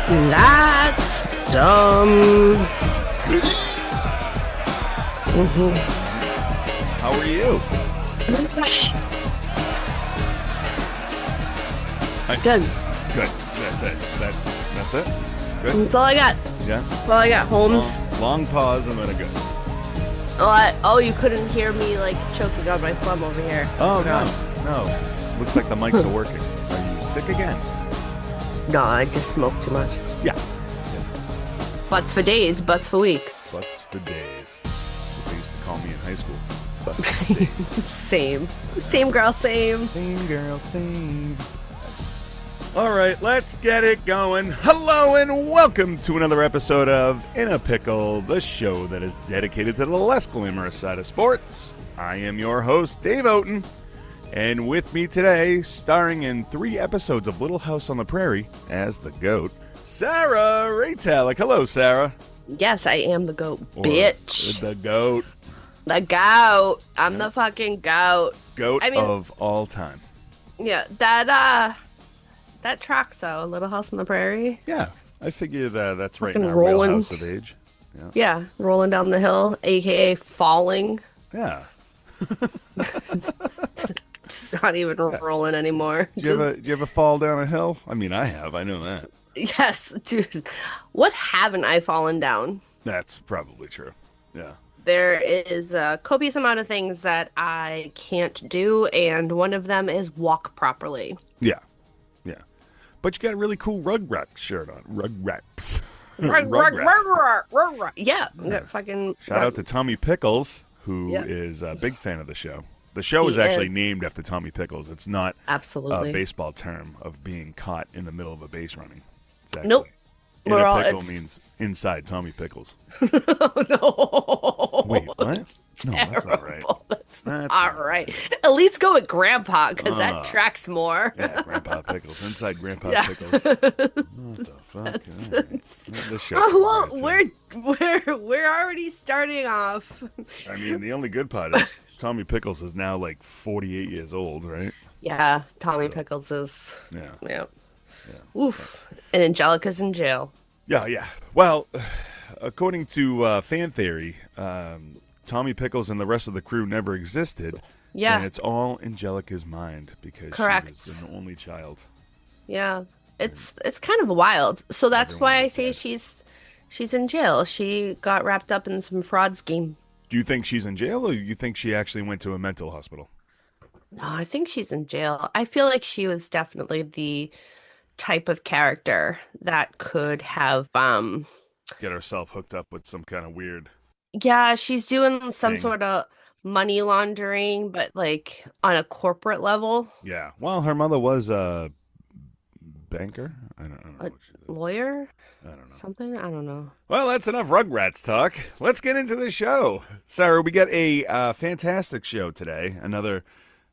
That's dumb. How are you? Good. Good. That's it. That's it? Good? That's all I got. Yeah? That's all I got, Holmes. Long pause and then a good. Oh, you couldn't hear me, like, choking on my phlegm over here. Oh, no. Looks like the mics are working. Are you sick again? No, I just smoked too much. Yeah. Butts for days, butts for weeks. Butts for days. That's what they used to call me in high school. Butts for days. Same girl, same. Same girl, same. All right, let's get it going. Hello and welcome to another episode of In A Pickle, the show that is dedicated to the less glamorous side of sports. I am your host, Dave Oaten, and with me today, starring in 3 episodes of Little House on the Prairie as the GOAT, Sarah Raytalic. Hello, Sarah. Yes, I am the goat, Or bitch. The GOAT. The goat. I'm the fucking goat. GOAT of all time. Yeah, that tracks though. Little House on the Prairie. Yeah, I figured that's right Fucking in our real rolling. house of age. Yeah, rolling down the hill, aka falling. Yeah. It's not even rolling anymore. Do you ever fall down a hill? I mean, I have. I know that. Yes, dude. What haven't I fallen down? That's probably true. Yeah. There is a copious amount of things that I can't do, and one of them is walk properly. Yeah. Yeah. But you got a really cool Rugrats shirt on. Rugrats. Yeah. Fucking. Shout out to Tommy Pickles, who is a big fan of the show. The show is actually named after Tommy Pickles. It's not absolutely a baseball term of being caught in the middle of a base running. It's actually, nope. In a pickle means inside Tommy Pickles. No. Wait, what? No, that's not right. That's not right. At least go with Grandpa, because that tracks more. Yeah, Grandpa Pickles. Inside Grandpa Pickles. What the fuck? This show We're already starting off. I mean, the only good part is Tommy Pickles is now like 48 years old, right? Yeah, Tommy Pickles is. Yeah. Oof. And Angelica's in jail. Yeah. Well, according to fan theory, Tommy Pickles and the rest of the crew never existed. Yeah. And it's all Angelica's mind because Correct. she was an only child. Yeah. It's kind of wild. So that's Everyone why I was say dead. she's in jail. She got wrapped up in some fraud scheme. Do you think she's in jail or you think she actually went to a mental hospital? No, I think she's in jail. I feel like she was definitely the type of character that could have Get herself hooked up with some kind of weird... Yeah, she's doing some thing. sort of money laundering, but like on a corporate level. Yeah. Well, her mother was a banker. I don't know what she did. Lawyer? I don't know. Something? I don't know. Well, that's enough Rugrats talk. Let's get into the show. Sarah, we got a fantastic show today. Another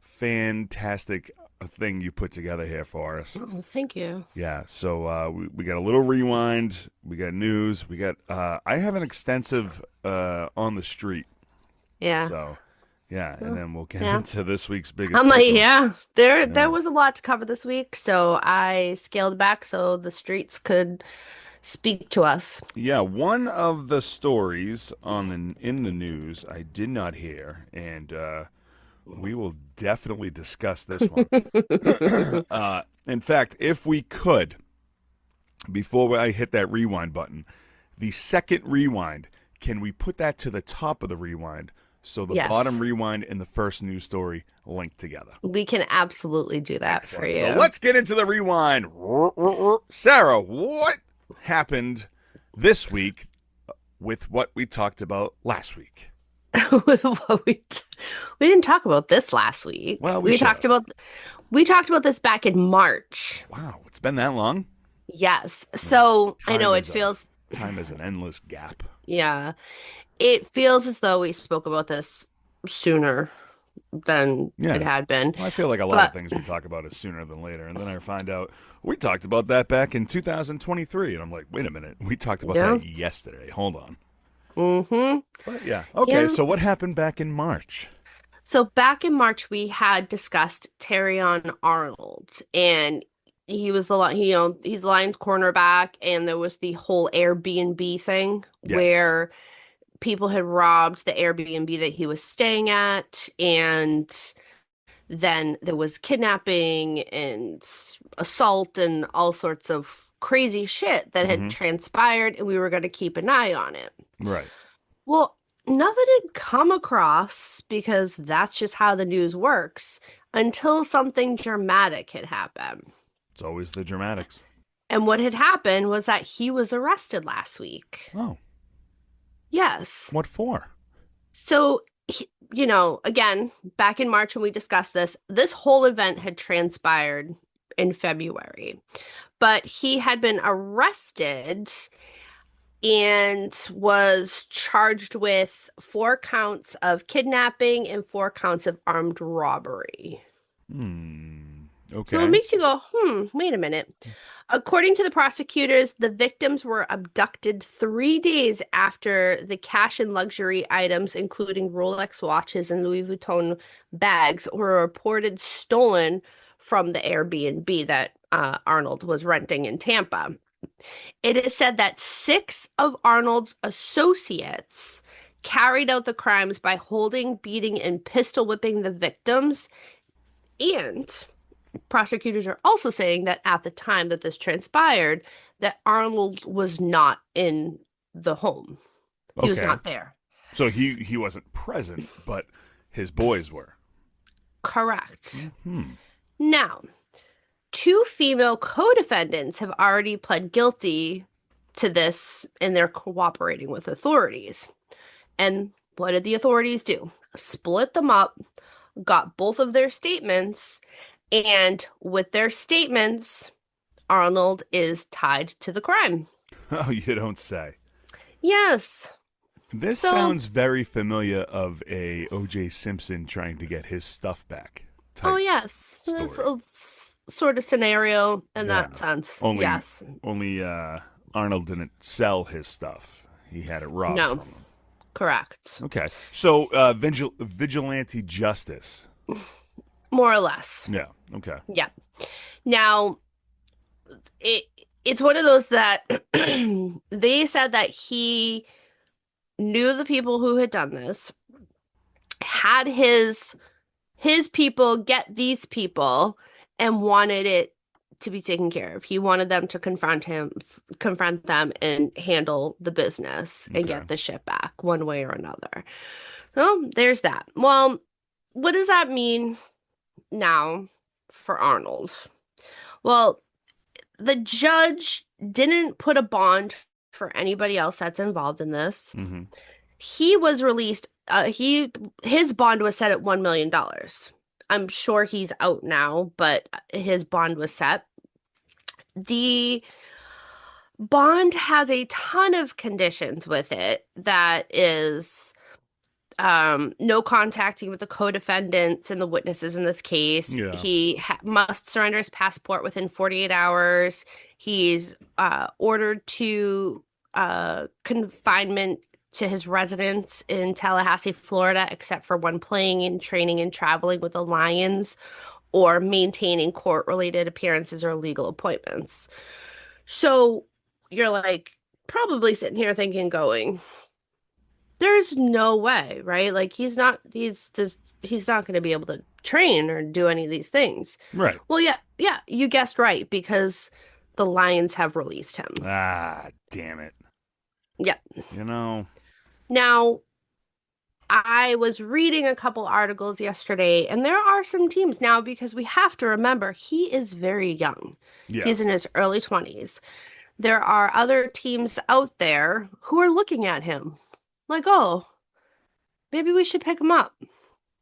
fantastic thing you put together here for us. Oh, thank you. Yeah, so we got a little rewind. We got news. We got. I have an extensive on the street. Yeah. So, yeah, and then we'll get into this week's biggest. I'm like, pickle. there was a lot to cover this week, so I scaled back so the streets could speak to us. Yeah, one of the stories in the news I did not hear, and we will definitely discuss this one. In fact, if we could, before I hit that rewind button, the second rewind, can we put that to the top of the rewind so the bottom rewind and the first news story link together? We can absolutely do that for you. So let's get into the rewind. Sarah, what happened this week with what we talked about last week? With what we didn't talk about this last week. Well, we talked about this back in March. Wow, it's been that long? Yes. So I know it feels time is an endless gap. Yeah. It feels as though we spoke about this sooner than it had been. Well, I feel like a lot of things we talk about is sooner than later, and then I find out we talked about that back in 2023, and I'm like, wait a minute, we talked about that yesterday. Hold on. Mm-hmm. But yeah. Okay, so what happened back in March? So back in March, we had discussed Terrion Arnold, and he was he's the Lions cornerback, and there was the whole Airbnb thing Yes. where people had robbed the Airbnb that he was staying at, and then there was kidnapping and assault and all sorts of crazy shit that had Hmm. transpired, and we were going to keep an eye on it. Right. Well, nothing had come across because that's just how the news works until something dramatic had happened. It's always the dramatics. And what had happened was that he was arrested last week. Oh, Yes. what for? So, again, back in March when we discussed this, this whole event had transpired in February. But he had been arrested and was charged with 4 counts of kidnapping and 4 counts of armed robbery. Hmm. So it Okay. makes you go, wait a minute. According to the prosecutors, the victims were abducted 3 days after the cash and luxury items, including Rolex watches and Louis Vuitton bags, were reported stolen from the Airbnb that Arnold was renting in Tampa. It is said that 6 of Arnold's associates carried out the crimes by holding, beating, and pistol whipping the victims. And prosecutors are also saying that at the time that this transpired, that Arnold was not in the home. He was Okay. not there. So he wasn't present, but his boys were. Correct. Hmm. Now, 2 female co-defendants have already pled guilty to this and they're cooperating with authorities. And what did the authorities do? Split them up, got both of their statements, and with their statements, Arnold is tied to the crime. Oh, you don't say. Yes. This So, sounds very familiar of a O.J. Simpson trying to get his stuff back oh type yes, that's story. a sort of scenario in Yeah. that sense. Only Yes. only Arnold didn't sell his stuff. He had it robbed No, from him. correct. Okay. So vigilante justice. More or less. Yeah. Okay. Yeah. Now, it it's one of those that they said that he knew the people who had done this, had his people get these people, and wanted it to be taken care of. He wanted them to confront them, and handle the business and Okay. get the shit back one way or another. So there's that. Well, what does that mean now for Arnold? Well, the judge didn't put a bond for anybody else that's involved in this. Mm-hmm. He was released. His bond was set at $1 million. I'm sure he's out now, but his bond was set. The bond has a ton of conditions with it that is no contacting with the co-defendants and the witnesses in this case. Yeah. He must surrender his passport within 48 hours. He's ordered to confinement to his residence in Tallahassee, Florida, except for when playing and training and traveling with the Lions or maintaining court-related appearances or legal appointments. So you're like probably sitting here thinking, going, there's no way, right? Like he's not going to be able to train or do any of these things. Right. Well, yeah, yeah, you guessed right because the Lions have released him. Ah, damn it. Yeah. You know. Now, I was reading a couple articles yesterday, and there are some teams now because we have to remember he is very young. Yeah. He's in his early 20s. There are other teams out there who are looking at him like, oh, maybe we should pick him up. And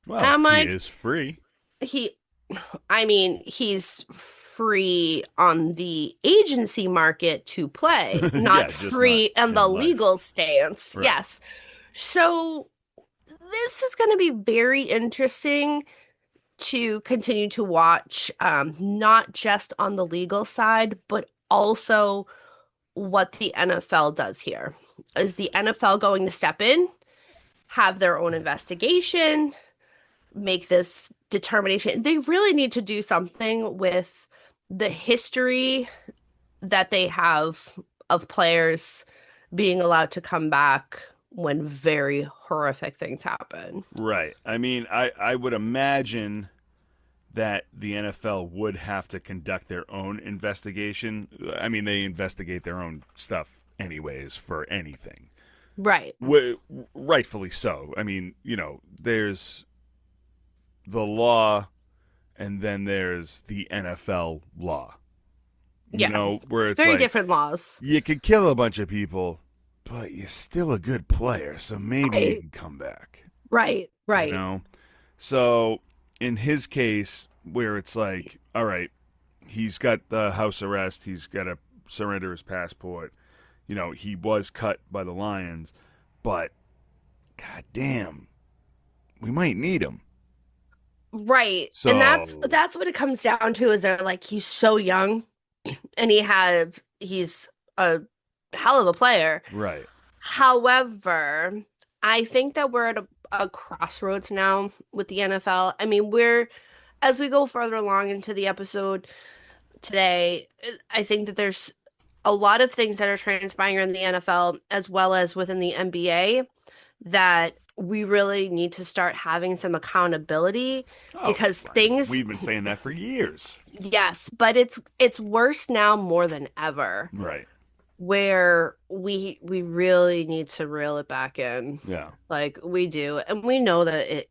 Well, I'm he like, is free. he, I mean, he's free on the agency market to play, Yeah, not just not free in the in life. legal stance. Right. Yes. So this is going to be very interesting to continue to watch, not just on the legal side, but also what the NFL does here. Is the NFL going to step in, have their own investigation, make this determination? They really need to do something with the history that they have of players being allowed to come back when very horrific things happen. Right. I mean, I would imagine that the NFL would have to conduct their own investigation. I mean, they investigate their own stuff anyways for anything. Right. Rightfully so. I mean, there's the law and then there's the NFL law. Yeah. Where it's Very like different laws. you could kill a bunch of people, but you're still a good player, so maybe you Right. can come back. Right. You Right. know? So in his case, where it's like, all right, he's got the house arrest, he's got to surrender his passport. He was cut by the Lions, but god damn, we might need him. Right. And that's So that's what it comes down to is that like he's so young and he's a hell of a player. right, However, I think that we're at a crossroads now with the NFL. I mean, as we go further along into the episode today, I think that there's a lot of things that are transpiring in the NFL as well as within the NBA that we really need to start having some accountability oh, because I mean, things, we've been saying that for years. yes, but it's worse now more than ever, Right. where we really need to reel it back in. Yeah. Like we do. And we know that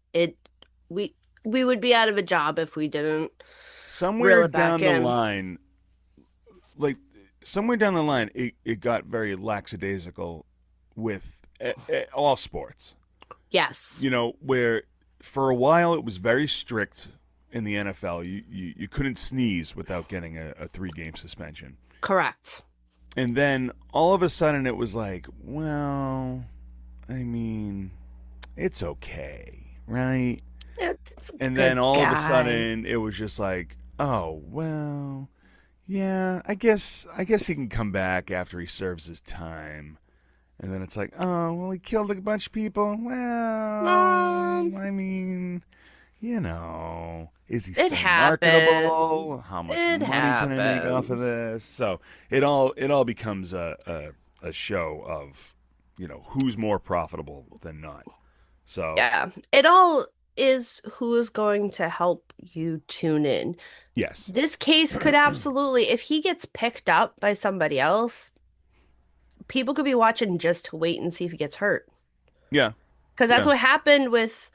we we would be out of a job if we didn't reel Somewhere it back down the in. line, like somewhere down the line, it got very lackadaisical with all sports. Yes, Where for a while it was very strict in the NFL. You couldn't sneeze without getting a 3-game suspension. correct. And then all of a sudden it was like, well, I mean, it's okay, right? It's a And then good all of a guy. sudden it was just like, oh, well, yeah, I guess he can come back after he serves his time. And then it's like, oh, well, he killed a bunch of people. Well, Um, I mean, is he it still happens. marketable? How much It money can I make off of happens. this? So it all becomes a show of, who's more profitable than not. So Yeah. It all is who is going to help you tune in. yes, This case could absolutely, if he gets picked up by somebody else, people could be watching just to wait and see if he gets hurt. yeah, Because that's yeah, what happened with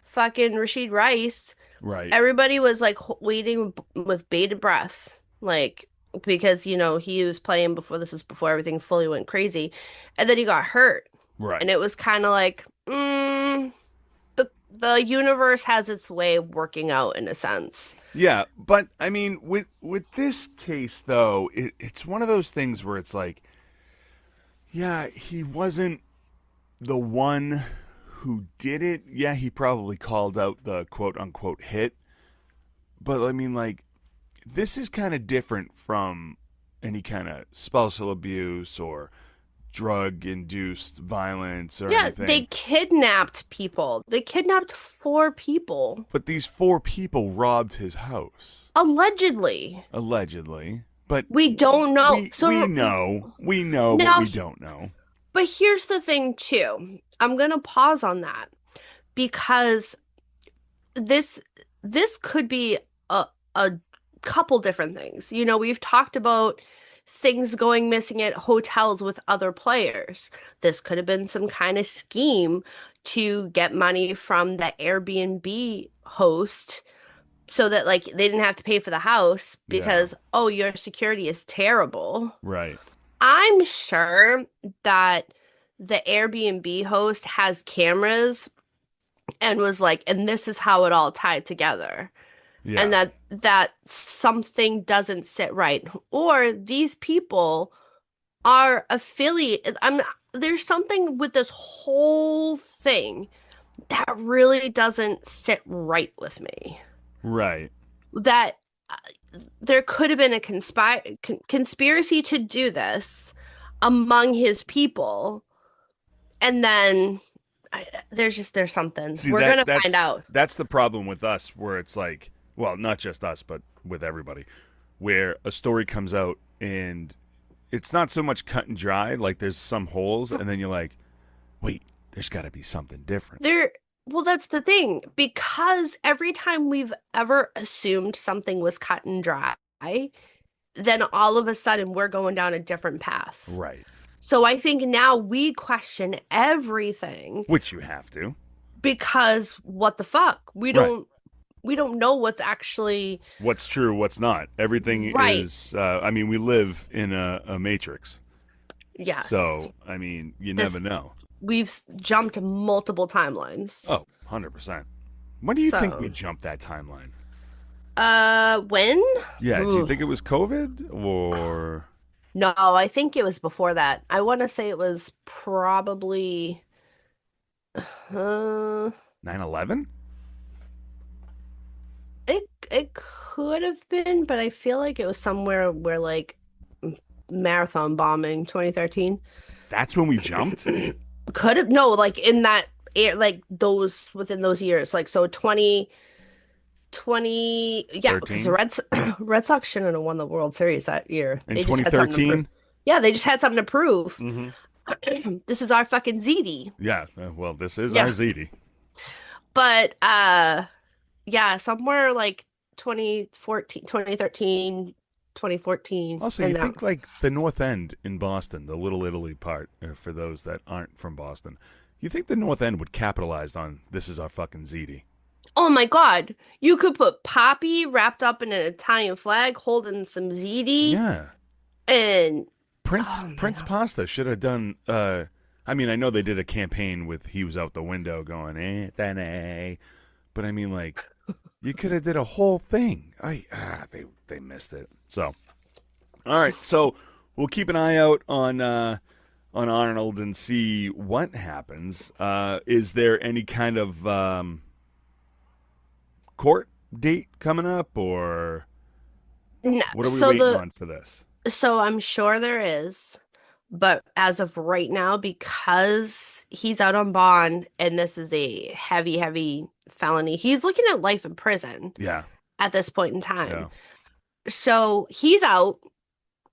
fucking Rashid Rice. right, Everybody was like waiting with bated breath, like because he was playing before this is before everything fully went crazy, and then he got hurt, right. and it was kind of like, the universe has its way of working out in a sense. Yeah, but I mean, with this case though, it's one of those things where it's like, yeah, he wasn't the one who did it. Yeah, he probably called out the quote unquote hit, but I mean, like, this is kind of different from any kind of spousal abuse or drug induced violence or Yeah, they anything. kidnapped people. They kidnapped 4 people, But these 4 people robbed his house, allegedly. allegedly. But We don't know. we know, but Now, we don't know. but here's the thing too. I'm gonna pause on that because this this could be a couple different things. We've talked about things going missing at hotels with other players. This could have been some kind of scheme to get money from the Airbnb host so that like they didn't have to pay for the house Yeah, because oh, your security is terrible. right. I'm sure that the Airbnb host has cameras and was like, and this is how it all tied together. And Yeah, that something doesn't sit right. Or these people are affiliated. There's something with this whole thing that really doesn't sit right with me. right. That there could have been a conspiracy to do this among his people, and then there's something. See We're that gonna find that's out. that's the problem with us, where it's like, well, not just us, but with everybody. where a story comes out and it's not so much cut and dry, like there's some holes, and then you're like, wait, there's got to be something different. There, well, that's the thing, because every time we've ever assumed something was cut and dry, then all of a sudden we're going down a different path. Right. So I think now we question everything Which you have to. because what the fuck? Right. We don't know what's actually What's true, what's not. Everything right. is, I mean, we live in a matrix. Yes. So, I mean, you never This know. jumped multiple timelines. Oh, 100%. When do you think we So, jumped that timeline? when? Yeah, do you Ooh. think it was COVID or No, I think it was before that. I want to say it was probably uh 9/11? it could have been, but I feel like it was somewhere where like marathon bombing 2013. That's when we jumped? Could have no, like in that air, like those within those years. Like so 2020, yeah, because the 13? Red Sox shouldn't have won the World Series that year. In They just had something to prove. 2013? Yeah, they just had something to prove. Mm-hmm. This is our fucking ZD. Yeah, well, this is our Yeah. ZD. But yeah, somewhere like 2014, 2013, 2014 Also, you and that. think like the North End in Boston, the Little Italy part, for those that aren't from Boston, you think the North End would capitalize on this is our fucking ZD? Oh my God. You could put Poppy wrapped up in an Italian flag holding some ziti Yeah. and Prince oh my Prince God. Pasta should have done. I mean, I know they did a campaign with he was out the window going Anthony, but I mean, like, you could have did a whole thing. They missed it. So, all right, so we'll keep an eye out on Arnold and see what happens. Is there any kind of court date coming up, or No, what are we waiting on for this? so I'm sure there is, but as of right now, because he's out on bond and this is a heavy, heavy felony, he's looking at life in prison Yeah, at this point in yeah, time. So he's out,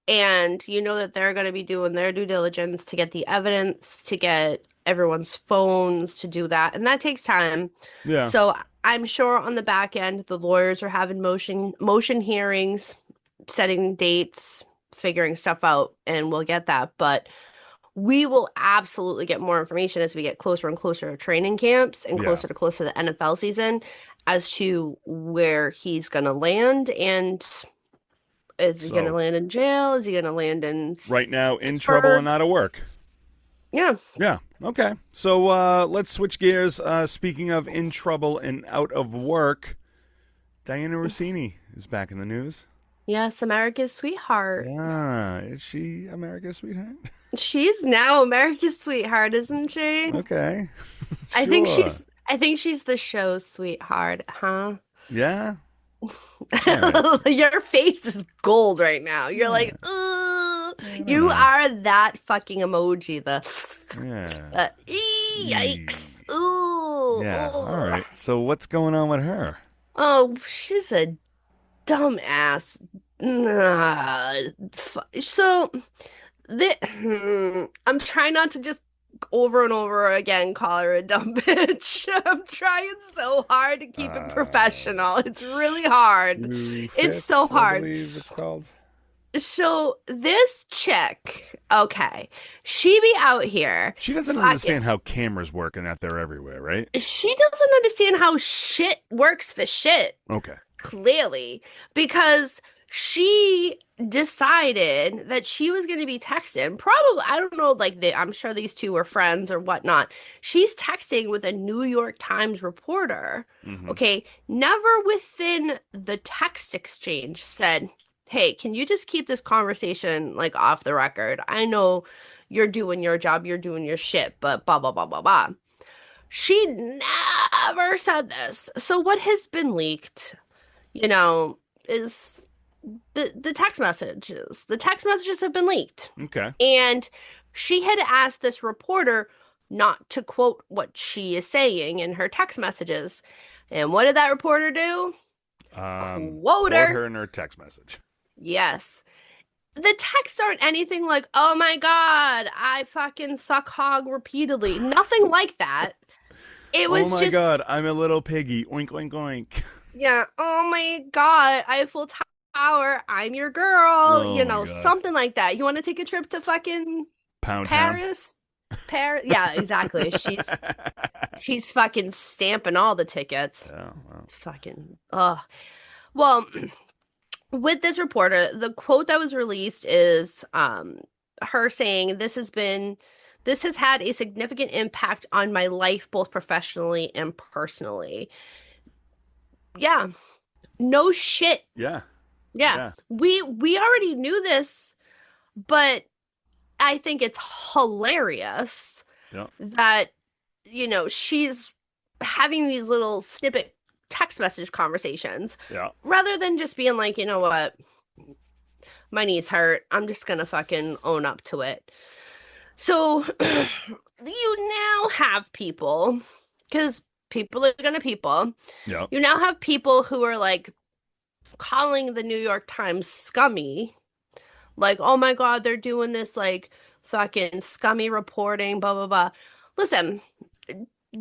and you know that they're going to be doing their due diligence to get the evidence, to get everyone's phones, to do that, and that takes time. yeah. So I'm sure on the back end, the lawyers are having motion hearings, setting dates, figuring stuff out, and we'll get that. But we will absolutely get more information as we get closer and closer to training camps and Yeah. closer to the NFL season as to where he's going to land and is he going to So land in jail? Is he going to land in right now, in trouble and Pittsburgh? out of work. Yeah. Yeah. Okay. So let's switch gears. Speaking of in trouble and out of work, Dianna Russini is back in the news. Yes, America's sweetheart. Yeah. Is she America's sweetheart? She's now America's sweetheart, isn't she? Okay. I think Sure. I think she's the show's sweetheart, huh? Yeah. All right. Your face is gold right now. You're Yeah. like, ugh. I don't You know. are that fucking emoji. Yeah. Yikes. Yee. Ooh. Yeah. All Ooh. right. So what's going on with her? Oh, she's a dumbass. So I'm trying not to just over and over again call her a dumb bitch. I'm trying so hard to keep it Uh, professional. It's really hard. Two It's so fits, I hard. believe it's called. So this chick, okay, she be out here She doesn't fucking. understand how cameras work and that they're everywhere, right? She doesn't understand how shit works for shit, Okay. clearly, because she decided that she was going to be texting. Probably, I don't know, like I'm sure these two were friends or whatnot. She's texting with a New York Times reporter. Mm-hmm. Okay, never within the text exchange said, "Hey, can you just keep this conversation like off the record? I know you're doing your job, you're doing your shit, but blah blah blah blah blah." She never said this. So what has been leaked, you know, is the text messages. The text messages have been leaked. Okay. And she had asked this reporter not to quote what she is saying in her text messages. And what did that reporter do? Quote Quote her. her in her text message. Yes. The texts aren't anything like, oh my God, I fucking suck hog repeatedly. Nothing like that. It Oh was my just, God, I'm a little piggy. Oink, oink, oink. yeah, oh my God, I have full power. I'm your girl. Oh my God. Something like that. You want to take a trip to fucking Pound Town. Paris? Paris? Yeah, exactly. She's fucking stamping all the tickets. Yeah, well, Fucking, ugh. Well, with this reporter, the quote that was released is her saying, this has had a significant impact on my life, both professionally and personally. Yeah, no shit. yeah, Yeah. yeah, We already knew this, but I think it's hilarious yeah, that, she's having these little snippet text message conversations yeah. rather than just being like, you know what? My knees hurt. I'm just gonna fucking own up to it. So you now have people, because people are gonna people. Yeah. You now have people who are like calling the New York Times scummy. Like, oh my God, they're doing this like fucking scummy reporting, blah, blah, blah. Listen,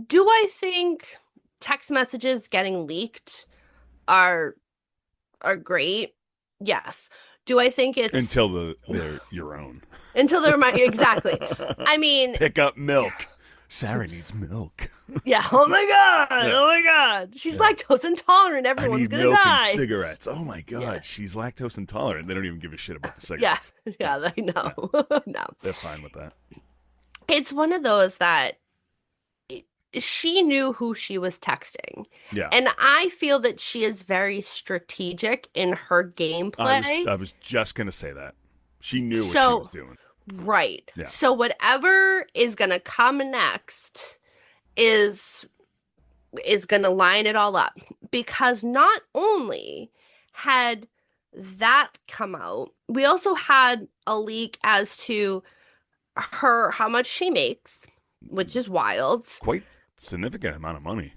do I think text messages getting leaked are great? Yes. Do I think it's Until they're your own. until they're my exactly. I mean, Pick up milk. Sarah needs milk. yeah, oh my God, Yeah, oh my God. She's yeah. lactose intolerant. I Everyone's need gonna milk and die. cigarettes. Oh my Yeah, God, she's lactose intolerant. They don't even give a shit about the yeah, cigarettes. Yeah, yeah, I yeah. know. No. They're fine with that. It's one of those that she knew who she was texting. Yeah. And I feel that she is very strategic in her gameplay. I was just gonna say that. She knew what she was So, doing. right. Yeah. So whatever is gonna come next is gonna line it all up. Because not only had that come out, we also had a leak as to her how much she makes, which is wild. Quite significant amount of money.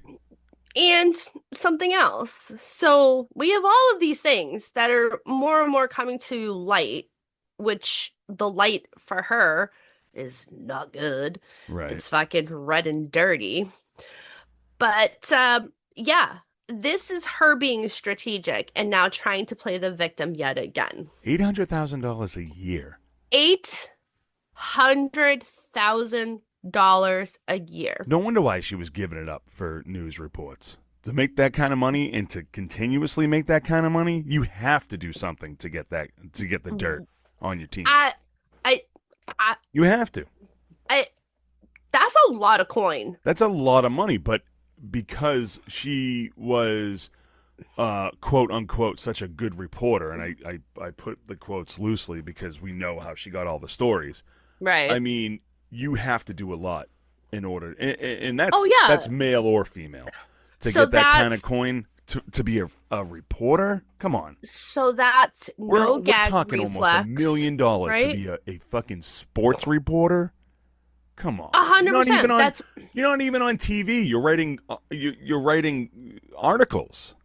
And something else. So we have all of these things that are more and more coming to light, which the light for her is not good. Right. It's fucking red and dirty. But yeah, this is her being strategic and now trying to play the victim yet again. $800,000 a year. $800,000 a year. No wonder why she was giving it up for news reports. To make that kind of money and to continuously make that kind of money, you have to do something to get the dirt on your team. I, I, I, You have to. I, that's a lot of coin. That's a lot of money, but because she was quote unquote such a good reporter, and I put the quotes loosely because we know how she got all the stories. Right. I mean, you have to do a lot in order, and that's Oh, yeah. that's male or female to So get that kind of that's- coin to be a reporter. Come on, So that's no we're gag talking reflex. almost $1 million right? to be a fucking sports reporter. Come on, 100%. That's you're not even on TV. You're writing you're writing articles.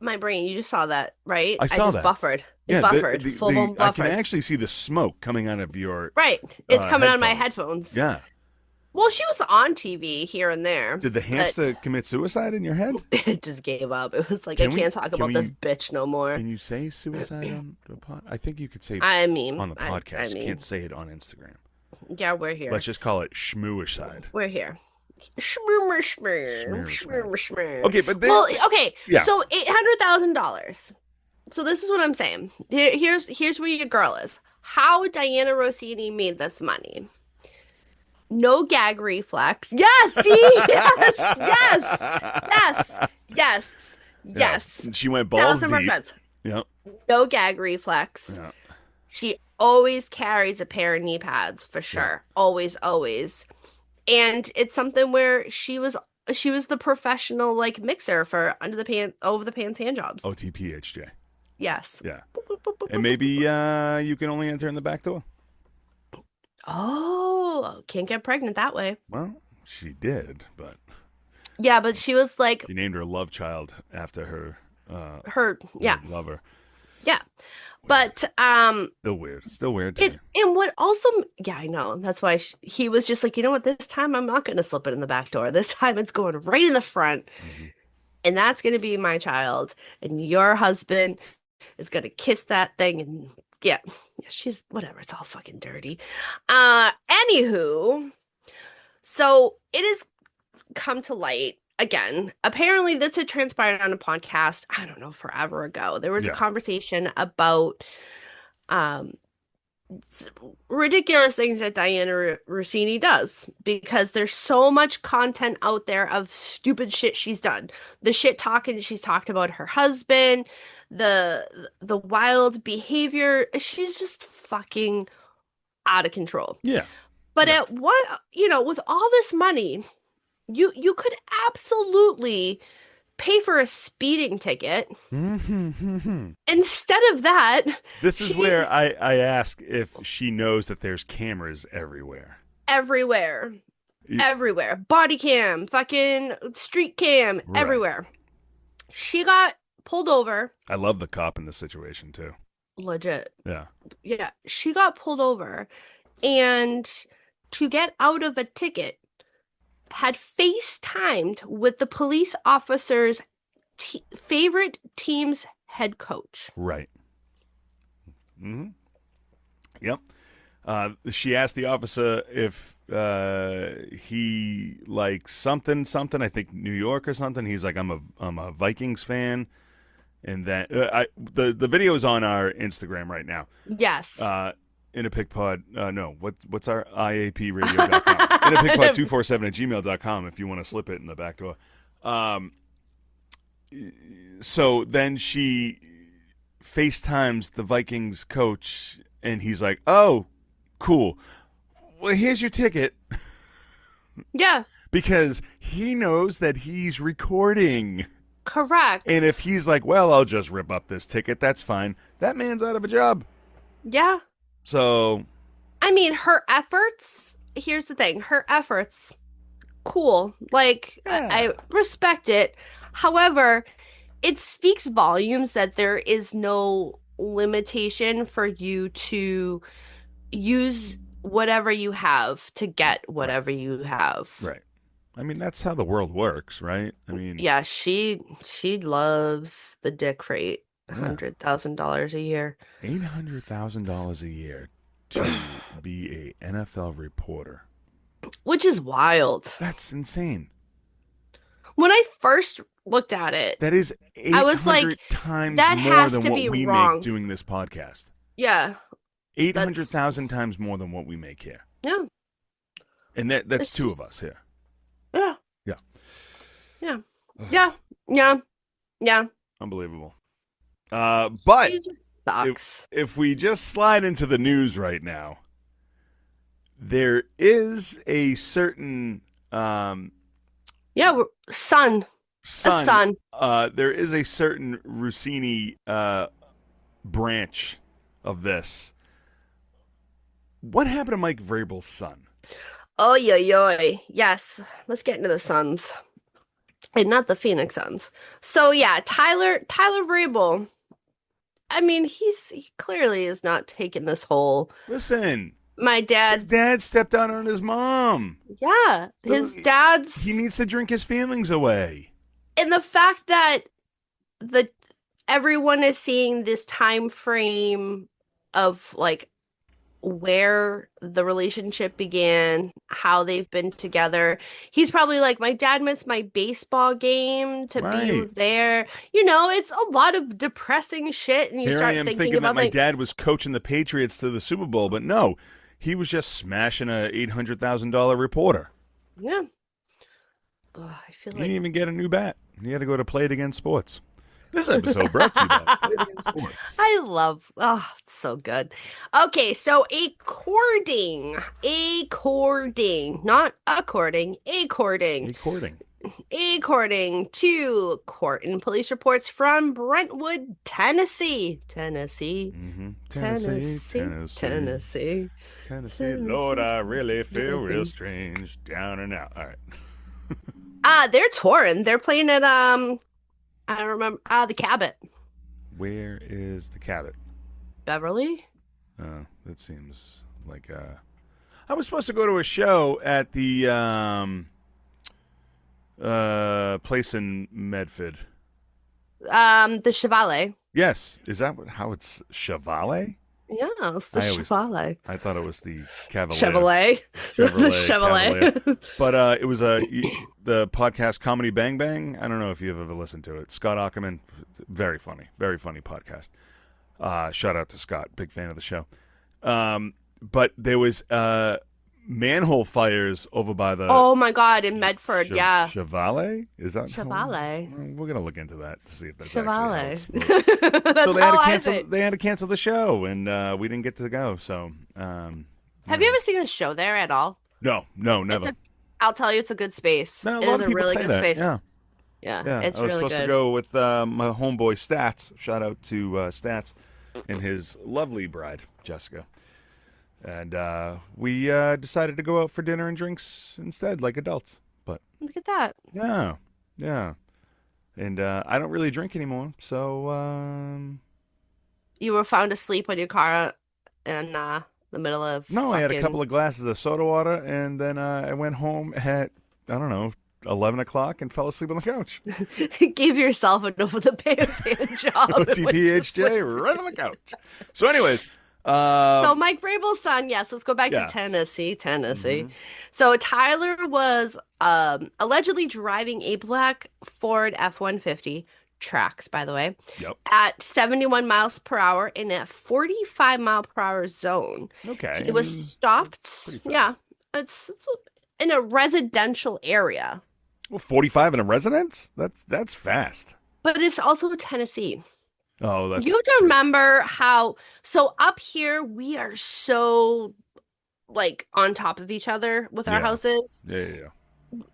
my brain. You just saw that, right? I saw just that. buffered. It Yeah, buffered. Full blown I buffered. can actually see the smoke coming out of your Right. It's coming out of my headphones. headphones. Yeah. Well, she was on TV here and there. Did the hamster commit suicide in your head? It just gave up. It was like, Can I we- can't talk can about we- this bitch no more. Can you say suicide on the pod? I think you could say I mean, on the podcast. I mean, You can't say it on Instagram. yeah, we're here. Let's just call it schmooicide. We're here. Shmoomer, shmoomer, Shmoomer, shmoomer, shmoomer. Okay, but then, Well, okay. Yeah. So $800,000. So this is what I'm saying. Here's where your girl is. How Dianna Russini made this money. No gag reflex. Yes, see? Yes, yes, yes, yes, yes. yeah, she went balls 1,000%. deep. Yeah, No gag reflex. yeah. She always carries a pair of knee pads for sure. Always, always. And it's something where she was the professional like mixer for over the pants hand jobs. OTPHJ. Yes. Yeah. And maybe you can only enter in the back door. Oh, can't get pregnant that way. Well, she did, but Yeah, but she was like She named her love child after her her, yeah, lover. yeah. Weird. But Still weird. Still weird to it me. and what also, yeah, I know. That's why he was just like, you know what, this time I'm not going to slip it in the back door. This time it's going right in the front, Hmm. and that's going to be my child, and your husband is going to kiss that thing, and yeah, yeah, she's whatever. It's all fucking dirty. Anywho, so it has come to light again. Apparently, this had transpired on a podcast, I don't know, forever ago. There was a Yeah. conversation about um ridiculous things that Dianna Russini does because there's so much content out there of stupid shit she's done. The shit talking she's talked about her husband, the wild behavior. She's just fucking out of control. Yeah. But Yeah. at what, with all this money, you could absolutely pay for a speeding ticket. Instead of that, This is she where I ask if she knows that there's cameras everywhere. everywhere. You- Everywhere. Body cam, fucking street cam, Right. everywhere. She got pulled over. I love the cop in this situation too. Legit. Yeah. Yeah. She got pulled over and to get out of a ticket had FaceTimed with the police officer's favorite team's head coach. Right. Hmm. Yep. She asked the officer if he likes something. I think New York or something. He's like, I'm a Vikings fan, and that the video is on our Instagram right now. Yes. In a pick pod. No, what's our IAPradio.com? In a pick pod 247@gmail.com if you want to slip it in the back door. So then she FaceTimes the Vikings coach, and he's like, "Oh, cool. Well, here's your ticket." Yeah. Because he knows that he's recording. Correct. And if he's like, "Well, I'll just rip up this ticket, that's fine," that man's out of a job. Yeah. So, I mean, her efforts, here's the thing, her efforts, cool. Like, yeah. I respect it. However, it speaks volumes that there is no limitation for you to use whatever you have to get whatever you have. Right. I mean, that's how the world works, right? I mean, Yeah, she loves the dick for $800,000 a year. $800,000 a year to be a NFL reporter. Which is wild. That's insane. When I first looked at it, That is I was like, 800 times that more has than to what be we wrong. make doing this podcast. Yeah. 800,000 times more than what we make here. Yeah. And that's It's two just- of us here. Yeah. Yeah. Yeah. Yeah. Yeah. Yeah. Unbelievable. But Jesus sucks. if we just slide into the news right now, there is a certain Yeah, son. son. A son. There is a certain Russini branch of this. What happened to Mike Vrabel's son? Oh, yo, yo. Yes. Let's get into the Suns. And not the Phoenix Suns. So yeah, Tyler Vrabel. I mean, he clearly is not taking this whole Listen, my his dad. dad stepped out on his mom. Yeah, his dad's He needs to drink his feelings away. and the fact that the everyone is seeing this time frame of like where the relationship began, how they've been together. He's probably like, my dad missed my baseball game to be Right. there. You know, it's a lot of depressing shit, and you Here I start am thinking thinking that about my like, dad was coaching the Patriots to the Super Bowl, but no, he was just smashing a $800,000 reporter. yeah. Ugh, I feel He like didn't even get a new bat. He had to go to Play It Against Sports. This episode brought to you by Play It Against Sports. I love, oh, it's so good. Okay, so according, not according, Recording. according to court and police reports from Brentwood, Tennessee. Tennessee. Mm-hmm. Tennessee. Tennessee. Lord, I really feel real strange. Down and out. All right. They're touring. They're playing at I don't remember the Cabot, Where is the Cabot? Beverly. That seems like I was supposed to go to a show at the place in Medford. The Chevalet. Yes, is that how it's Chevalet? Yeah, it's the I always Chevalet. I thought it was the Cavalier. Chevrolet. The Chevrolet Cavalier. Chevrolet. But it was the podcast Comedy Bang Bang. I don't know if you've ever listened to it. Scott Ackerman, very funny podcast. Shout out to Scott, big fan of the show. But there was manhole fires over by the Oh my God, in Medford, yeah. Chevalet? Is that Chevalet. We're gonna look into that to see if that's Chevalet. actually how it's spelled. That's So they had all to I cancel. say. They had to cancel the show, and we didn't get to go. So, Have you ever seen a show there at all? no, never. I'll tell you, it's a good space. No, a It lot is of a people really say good that. space. Yeah, Yeah, it's I was really supposed to good. go with my homeboy Stats. Shout out to Stats and his lovely bride Jessica. And we decided to go out for dinner and drinks instead, like adults. But Look at that. yeah. And I don't really drink anymore, so You were found asleep on your car in the middle of no, I had a fucking couple of glasses of soda water, and then I went home at I don't know 11 o'clock and fell asleep on the couch. Give yourself an over the pants hand job. and went to sleep. TPHJ right on the couch. So, anyways, So Mike Vrabel's son, yes, let's go back yeah. to Tennessee. Mhm. So Tyler was allegedly driving a black Ford F-150, tracks by the way, Yep. at 71 miles per hour in a 45 mile per hour zone. Okay. It was stopped. pretty Yeah, fast. it's in a residential area, Well, 45 in a residence? That's fast. but it's also Tennessee. Oh, that's You have to true. remember how, so up here we are so like on top of each other with our Yeah. houses. Yeah.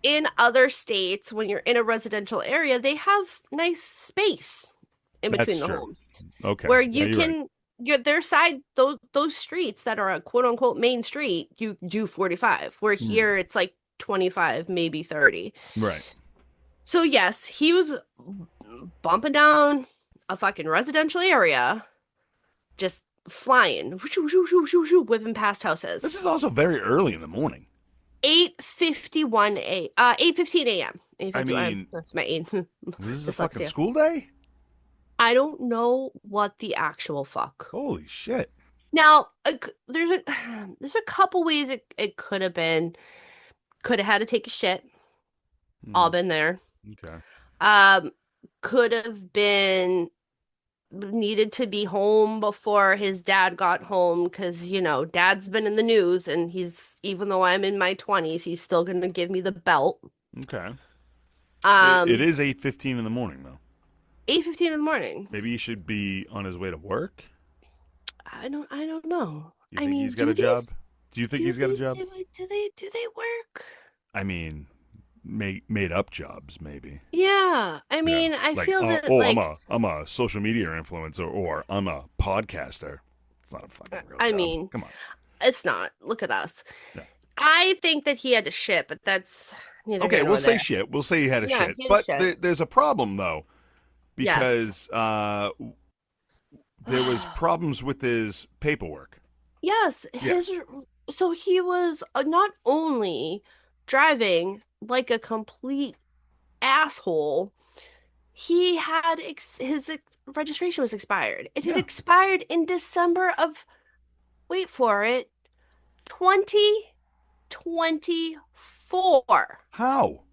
In other states, when you're in a residential area, they have nice space in That's between the true. homes Okay. where Yeah, you you're right. can their side those streets that are a quote unquote main street, you do 45. Where here it's like 25, maybe 30. Right. So yes, he was bumping down a fucking residential area, just flying, whipping past houses. This is also very early in the morning. 8:51 8:15 a.m. I mean, that's my 8. This is a fucking Dyslexia. school day? I don't know what the actual fuck. Holy shit. Now, there's a couple ways it could have been. Could have had to take a shit. All been there. Okay. Could have been needed to be home before his dad got home because, dad's been in the news and even though I'm in my 20s, he's still going to give me the belt. Okay. Um, It is 8:15 in the morning, though. 8:15 in the morning. Maybe he should be on his way to work. I don't know. You I think mean, he's got a job? Do you think he's got a job? Do they work? I mean, made up jobs, maybe. Yeah. I mean, I Like, feel that I'm a social media influencer, or I'm a podcaster. It's not a fucking real I job. mean, Come on. it's not. Look at us. Yeah. I think that he had to shit, but that's neither Okay, here we'll nor say there. shit. We'll say he had a Yeah, shit. he had a But shit. there's a problem, though, Yes. because there was problems with his paperwork. Yes, so he was not only driving like a complete asshole, he had his registration was expired. It had Yeah. expired in December of, wait for it, 2024. How?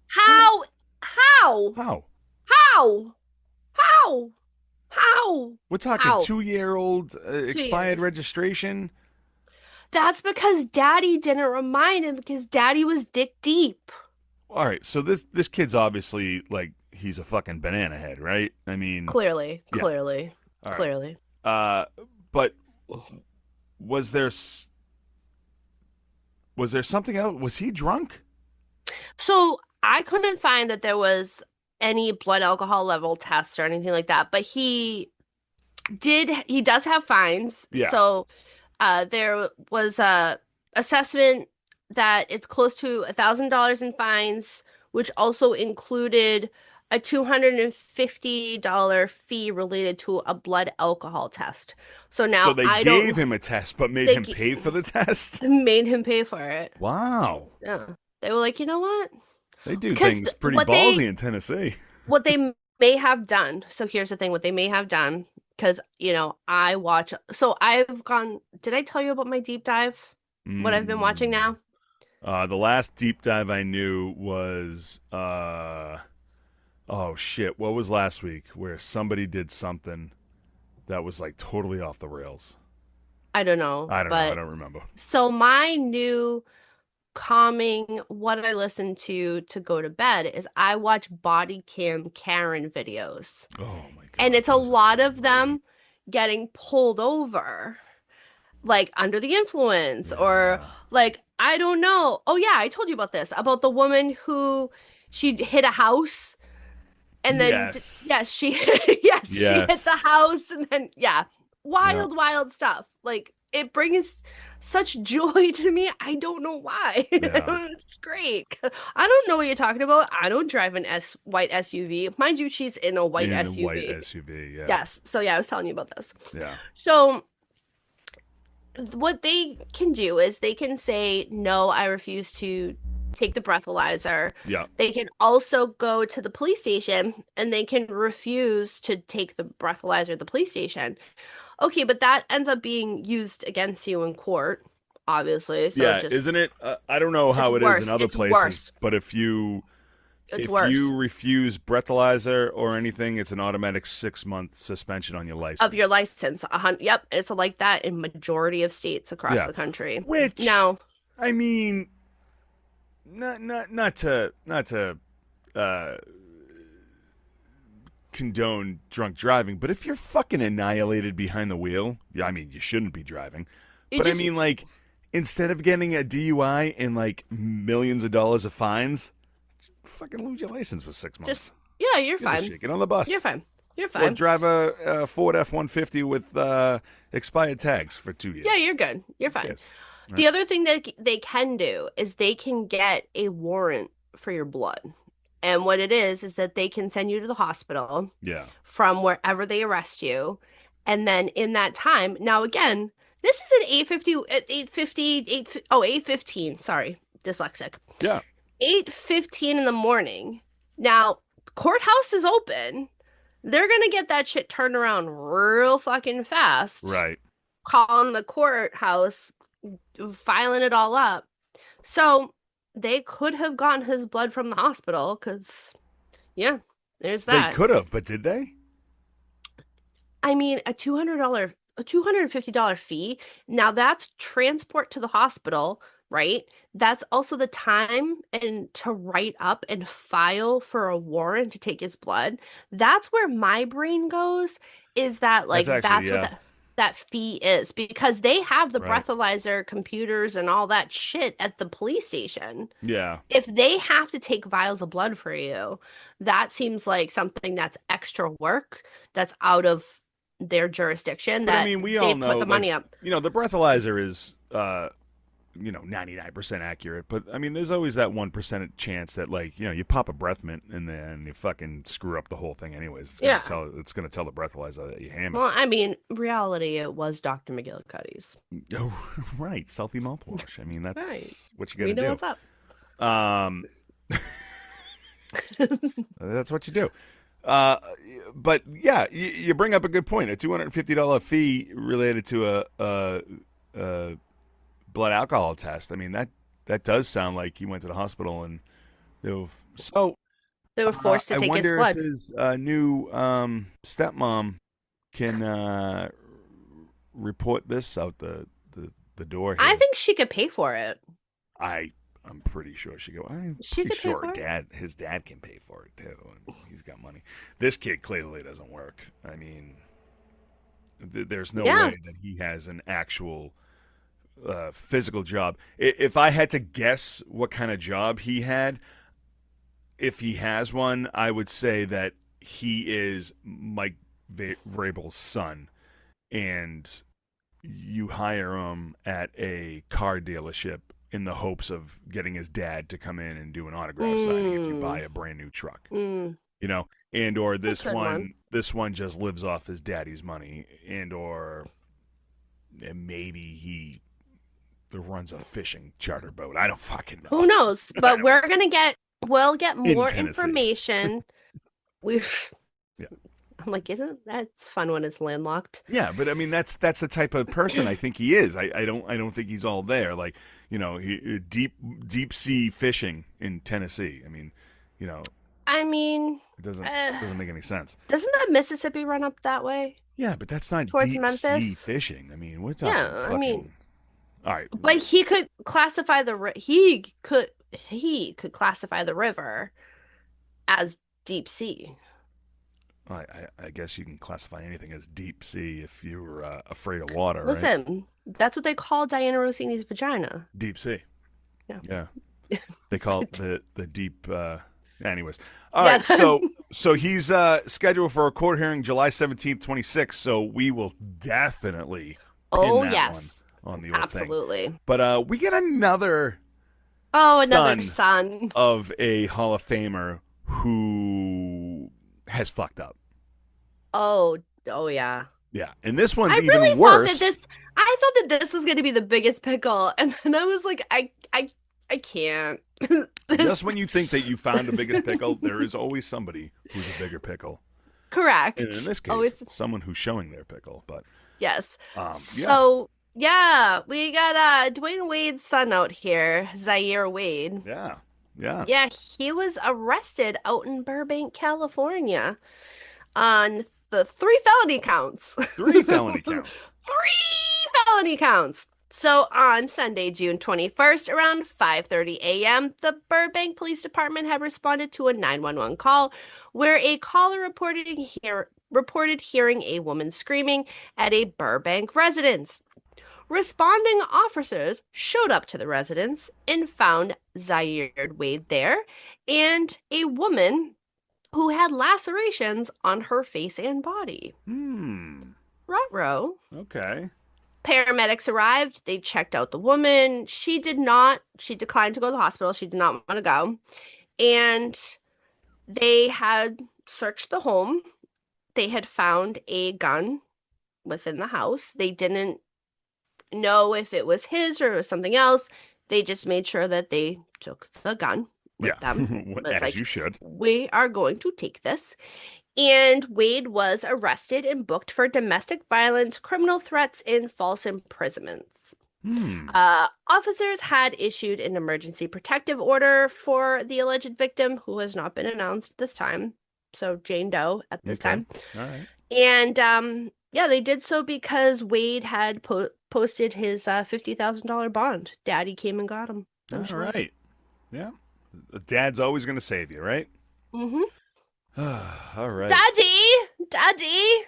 How? How? How? How? How? How? We're talking How? 2-year-old expired years. registration. That's because Daddy didn't remind him because Daddy was dick deep. All right, so this kid's obviously like he's a fucking banana head, right? I mean, Clearly. Yeah. All right. Clearly. But was there something else? Was he drunk? So I couldn't find that there was any blood alcohol level tests or anything like that, but he does have fines. Yeah. So there was a assessment that it's close to $1,000 in fines which also included a $250 fee related to a blood alcohol test. So So now they I gave don't, him a test, but made they him pay for the test? made him pay for it. Wow. Yeah. They were like, you know what? They do Because things pretty ballsy in Tennessee. what they may have done. So here's the thing, what they may have done, because I watch. So I've gone. Did I tell you about my deep dive? What I've been watching Mm. now? The last deep dive I knew was oh shit, what was last week where somebody did something that was like totally off the rails? I don't know, I don't know. I but don't remember. so my new calming what I listen to go to bed is I watch body cam Karen videos. Oh my And god, it's a those are lot of great. them getting pulled over, like under the influence, or Yeah. like, I don't know. Oh, yeah, I told you about this, about the woman who she hit a house and then, Yes. yes, she, yes, she hit the Yes. house and then, yeah, Yeah. wild, wild stuff. Like, it brings such joy to me. I don't know why. Yeah. It's great. I don't know what you're talking about. I don't drive an white SUV. Mind you, she's in a white In a white SUV. SUV. Yeah. Yes. So yeah, I was telling you about this. Yeah. So what they can do is they can say, no, I refuse to take the breathalyzer. Yeah. They can also go to the police station and they can refuse to take the breathalyzer at the police station. Okay, but that ends up being used against you in court, obviously. So Yeah, just isn't it? I don't know it's how it is in worse. other It's places, worse. but It's if you worse refuse breathalyzer or anything, it's an automatic 6 month suspension on your of your license. license. Yep, it's like that in majority of states across Yeah, the country. which Now, I mean, not to uh, condone drunk driving, but if you're fucking annihilated behind the wheel, yeah, I mean, you shouldn't be driving. you But I just mean, like, instead of getting a DUI and like millions of dollars of fines, fucking lose your license for 6 months. Just, yeah, you're Gives a fine. shit. Get on the You're bus. fine. You're Or fine. drive a Ford F-150 with expired tags for 2 years. Yeah, you're good. You're Who fine. cares? Right? The other thing that they can do is they can get a warrant for your blood. And what it is that they can send you to the hospital Yeah. from wherever they arrest you. And then in that time, now again, this is an 850, 850, 815, sorry, dyslexic. Yeah. 8:15 in the morning. Now, courthouse is open. They're gonna get that shit turned around real fucking fast, Right. calling the courthouse, filing it all up. So they could have gotten his blood from the hospital because, yeah, there's They that. could have, but did they? I mean, a $250 fee. Now that's transport to the hospital, right? That's also the time and to write up and file for a warrant to take his blood. That's where my brain goes, is that That's like actually, that's what yeah. that fee is, because they have the Right. breathalyzer computers and all that shit at the police station. Yeah. If they have to take vials of blood for you, that seems like something that's extra work, that's out of their jurisdiction, But I that mean, we they all put know, the like, money up. the breathalyzer is, 99% accurate. But I mean, there's always that 1% chance that, like, you pop a breath mint and then you fucking screw up the whole thing. Anyways, Yeah. it's gonna tell the breathalyzer that you hammered. Well, I mean, reality, it was Dr. McGillicuddy's. Oh, right, selfie mouthwash. I mean, that's Right. what you We know gotta what's up. do. That's what you do. Uh, but yeah, you bring up a good point. A $250 fee related to a blood alcohol test. I mean, that does sound like he went to the hospital and they were, so. They were forced to I take his wonder if blood. his new stepmom can report this out the door I here. think she could pay for it. I'm pretty sure she go. I'm She pretty could pay sure for it. his dad can pay for it too. I mean, he's got money. This kid clearly doesn't work. I mean, there's no Yeah. way that he has an actual physical job. If I had to guess what kind of job he had, if he has one, I would say that he is Mike Vrabel's son, and you hire him at a car dealership in the hopes of getting his dad to come in and do an autograph signing if you buy Mm, a brand new truck. mm. You know, and or It's a good one. this one just lives off his daddy's money, and or maybe he runs a fishing charter boat. I don't fucking know. Who knows? I But don't. we'll get In more Tennessee. information. We Yeah. I'm like, isn't that's fun when it's landlocked? Yeah, but I mean that's the type of person I think he is. I don't think he's all there. Like, deep sea fishing in Tennessee. I mean, you know, I mean, it uh, doesn't make any sense. doesn't the Mississippi run up that way Yeah, but that's not towards deep sea Memphis? fishing. I mean, we're talking Yeah, I mean, fucking. All right, but he could classify he could classify the river as deep sea. I guess you can classify anything as deep sea if you were afraid of water, right? Listen, that's what they call Diana Rossini's vagina. Deep sea. Yeah. Yeah, they call it the deep. Anyways, all Yeah. right. So he's scheduled for a court hearing July 17th, 26. So we will definitely pin Oh, that one yes. on the old thing. Absolutely. But we get another Oh, another son son. of a Hall of Famer who has fucked up. Oh, oh yeah. Yeah, and this one's I even really thought that worse. I thought that this was going to be the biggest pickle, and then I was like, I can't. Just This when you think that you found the biggest pickle, there is always somebody who's a bigger pickle. And in correct. this case, Always, someone who's showing their pickle. But yes. yeah, So yeah, we got Dwayne Wade's son out here, Zaire Wade. yeah, yeah. Yeah, he was arrested out in Burbank, California on the three felony counts. Three felony counts. Three felony counts. So on Sunday, June 21st, around 5:30 a.m., the Burbank Police Department had responded to a 911 call where a caller reported hearing a woman screaming at a Burbank residence. Responding officers showed up to the residence and found Zaire Wade there and a woman who had lacerations on her face and body. Hmm. Ruh-roh. Okay. Paramedics arrived. They checked out the woman. She declined to go to the hospital. She did not want to go. And they had searched the home. They had found a gun within the house. They didn't know if it was his or it was something else. They just made sure that they took the gun with Yeah. them. But it's As like, you should. we are going to take this. And Wade was arrested and booked for domestic violence, criminal threats, and false imprisonments. Hmm. Officers had issued an emergency protective order for the alleged victim, who has not been announced this time. So Jane Doe at this Okay. time. All right. And yeah, they did so because Wade had posted his $50,000 bond. Daddy came and got him. I'm All sure. right. Yeah. Dad's always going to save you, right? Mm-hmm. All right. Daddy.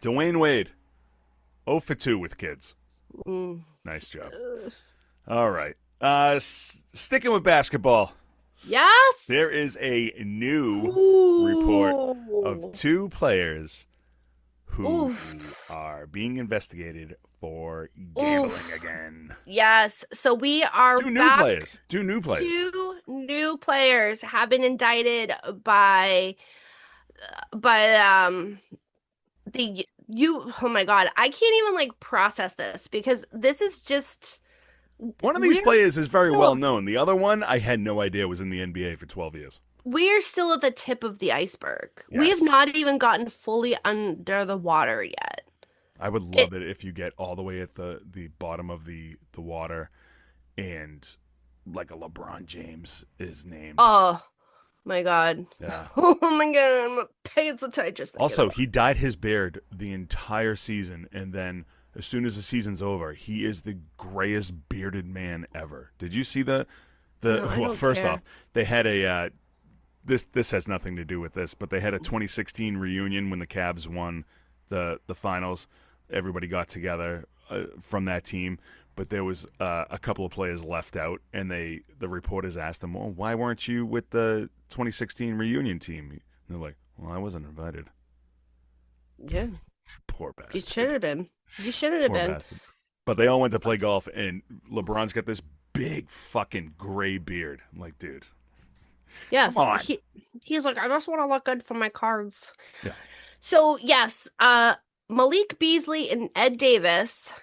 Dwayne Wade. 0 for 2 with kids. Mm. Nice job. All right. Sticking with basketball, Yes. there is a new Ooh. report of two players who Oof. are being investigated for gambling Oof. again. Yes. So we are Two new back. players. Two new players. Two new players have been indicted by the you oh my God, I can't even like process this because this is just One of these we're players is very still well known. The other one, I had no idea was in the NBA for 12 years. we're still at the tip of the iceberg. We have Yes. not even gotten fully under the water yet. I would It love it if you get all the way at the bottom of the water and like a LeBron James is named. Oh my God. Yeah. Oh my God, my pants are tight just thinking Also, about he dyed his beard the entire season, and then as soon as the season's over, he is the grayest bearded man ever. Did you see the No, I well, don't first care. off, they had a this has nothing to do with this, but they had a 2016 reunion when the Cavs won the finals. Everybody got together from that team, but there was a couple of players left out, and the reporters asked them, "Well, why weren't you with the 2016 reunion team?" And they're like, "Well, I wasn't invited." Yeah, Poor you bastard. should have been. You should have Poor been. bastard. But they all went to play golf, and LeBron's got this big fucking gray beard. I'm like, dude, come Yes, on. he's like, I just want to look good for my cards. Yeah. So yes, Malik Beasley and Ed Davis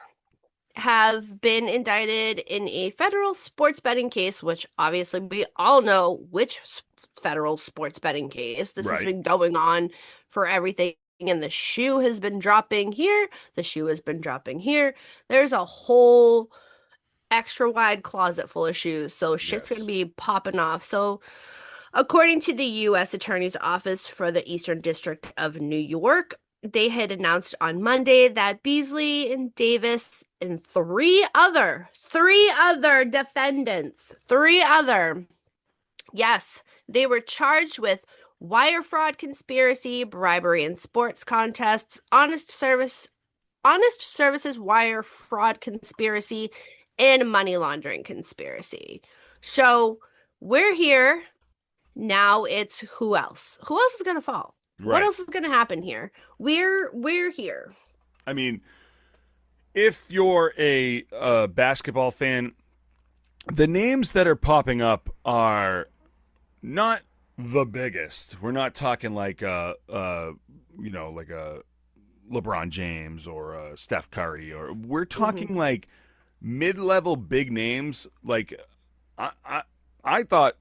have been indicted in a federal sports betting case, which obviously we all know which federal sports betting case. This has Right. been going on for everything. And the shoe has been dropping here. The shoe has been dropping here. There's a whole extra wide closet full of shoes. So shit's gonna Yes. be popping off. So according to the U.S. Attorney's Office for the Eastern District of New York, they had announced on Monday that Beasley and Davis and three other defendants, yes, they were charged with wire fraud conspiracy, bribery in sports contests, honest services wire fraud conspiracy, and money laundering conspiracy. So we're here. Now it's who else? Who else is gonna fall? What Right. else is gonna happen here? We're here. I mean, if you're a basketball fan, the names that are popping up are not the biggest. We're not talking like like a LeBron James or a Steph Curry, or we're Hmm. talking like mid-level big names. Like I I, I thought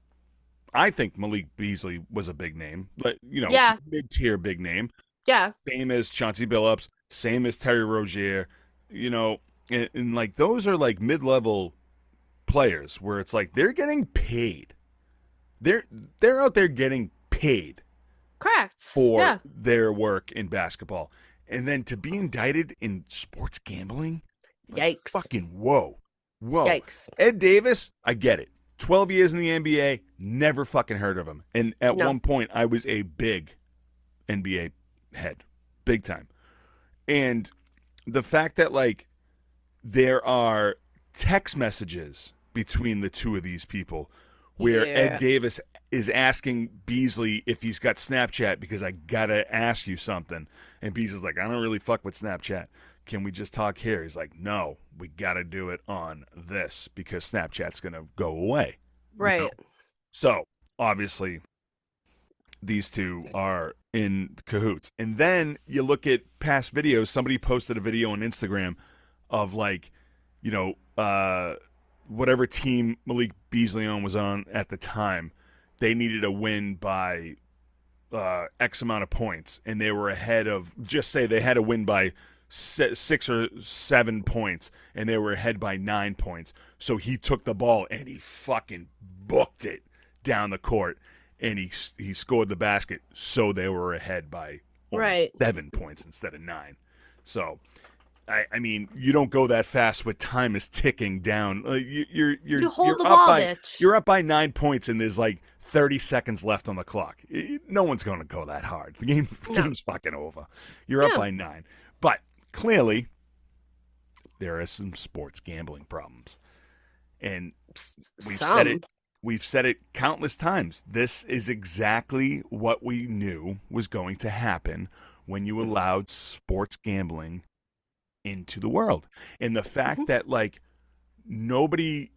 I think Malik Beasley was a big name, but Yeah, mid-tier big name. yeah, Same as Chauncey Billups, same as Terry Rozier, and like those are like mid-level players where it's like they're getting paid. They're they're out there getting paid correct. for Yeah, their work in basketball. And then to be indicted in sports gambling, like yikes, fucking whoa. Whoa. yikes. Ed Davis, I get it. 12 years in the NBA, never fucking heard of him. And at No, one point I was a big NBA head. Big time. And the fact that like there are text messages between the two of these people where Ed yeah, Davis is asking Beasley if he's got Snapchat because I gotta ask you something. And Beasley's like, I don't really fuck with Snapchat. Can we just talk here? He's like, no, we gotta do it on this because Snapchat's gonna go away. You know? right. So obviously these two are in cahoots. And then you look at past videos. Somebody posted a video on Instagram of like, you know, whatever team Malik Beasley was on at the time. They needed a win by X amount of points, and they were ahead of. Just say they had to win by 6 or 7 points, and they were ahead by 9 points. So he took the ball and he fucking booked it down the court, and he scored the basket. So they were ahead by only Right. 7 points instead of 9. So I mean, you don't go that fast with time is ticking down. You hold the up ball, by bitch. you're up by 9 points and there's like 30 seconds left on the clock. No one's going to go that hard. The No. game's fucking over. You're up Yeah. by 9, but clearly there are some sports gambling problems, and we've said Some. it. We've said it countless times. This is exactly what we knew was going to happen when you allowed sports gambling into the world. And the Mhm. fact that like nobody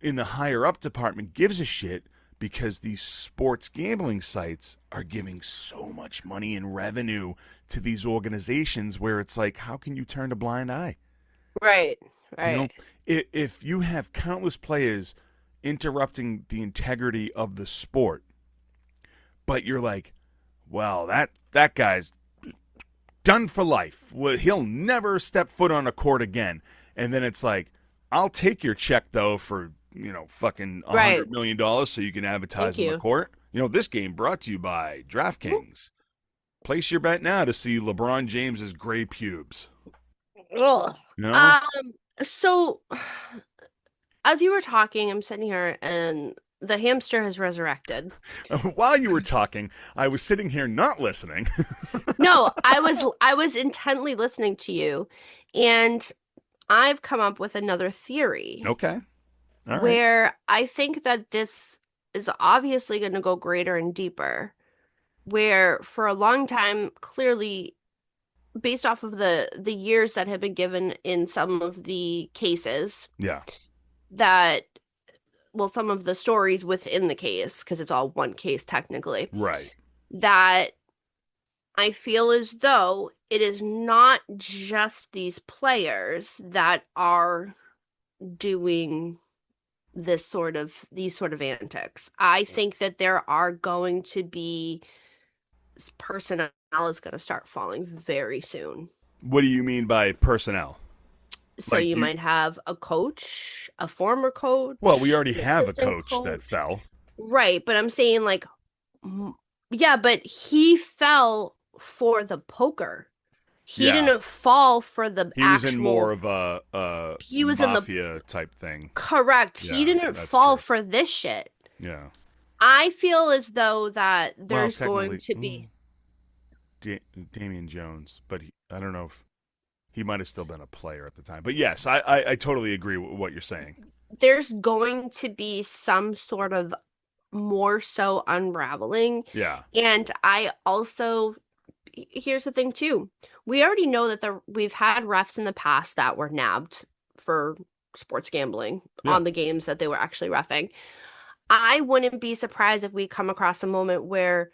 in the higher up department gives a shit because these sports gambling sites are giving so much money in revenue to these organizations where it's like how can you turn a blind eye? Right. You know, Right. if you have countless players interrupting the integrity of the sport, but you're like, well, that guy's done for life. Well, he'll never step foot on a court again. And then it's like, I'll take your check though for fucking Right. $100 million so you can Thank advertise on the you. court. This game brought to you by DraftKings. Place your bet now to see LeBron James's gray pubes. Ugh. You know, Um, so as you were talking, I'm sitting here and the hamster has resurrected. while you were talking, I was sitting here not listening. No, I was intently listening to you, and I've come up with another theory Okay, all right, where I think that this is obviously going to go greater and deeper. Where for a long time, clearly based off of the years that have been given in some of the cases, yeah, that, well, some of the stories within the case, because it's all one case technically, Right. that I feel as though it is not just these players that are doing these sort of antics. I think that there are going to be personnel is going to start falling very soon. What do you mean by personnel? So Like you you? might have a coach, a former Well, we coach, already an have a assistant coach that coach. fell. Right, but I'm saying like yeah, but he fell for the poker. He Yeah. didn't fall for the He was in more actual of a he was in the mafia type thing. correct. He Yeah, didn't that's fall true. for this shit. Yeah. I feel as though that Well, there's going technically, to be Damian Jones, but I don't know if he might have still been a player at the time. But yes, I totally agree with what you're saying. there's going to be some sort of more so unraveling. Yeah. And I also here's the thing too. We already know that we've had refs in the past that were nabbed for sports gambling Yeah. on the games that they were actually reffing. I wouldn't be surprised if we come across a moment where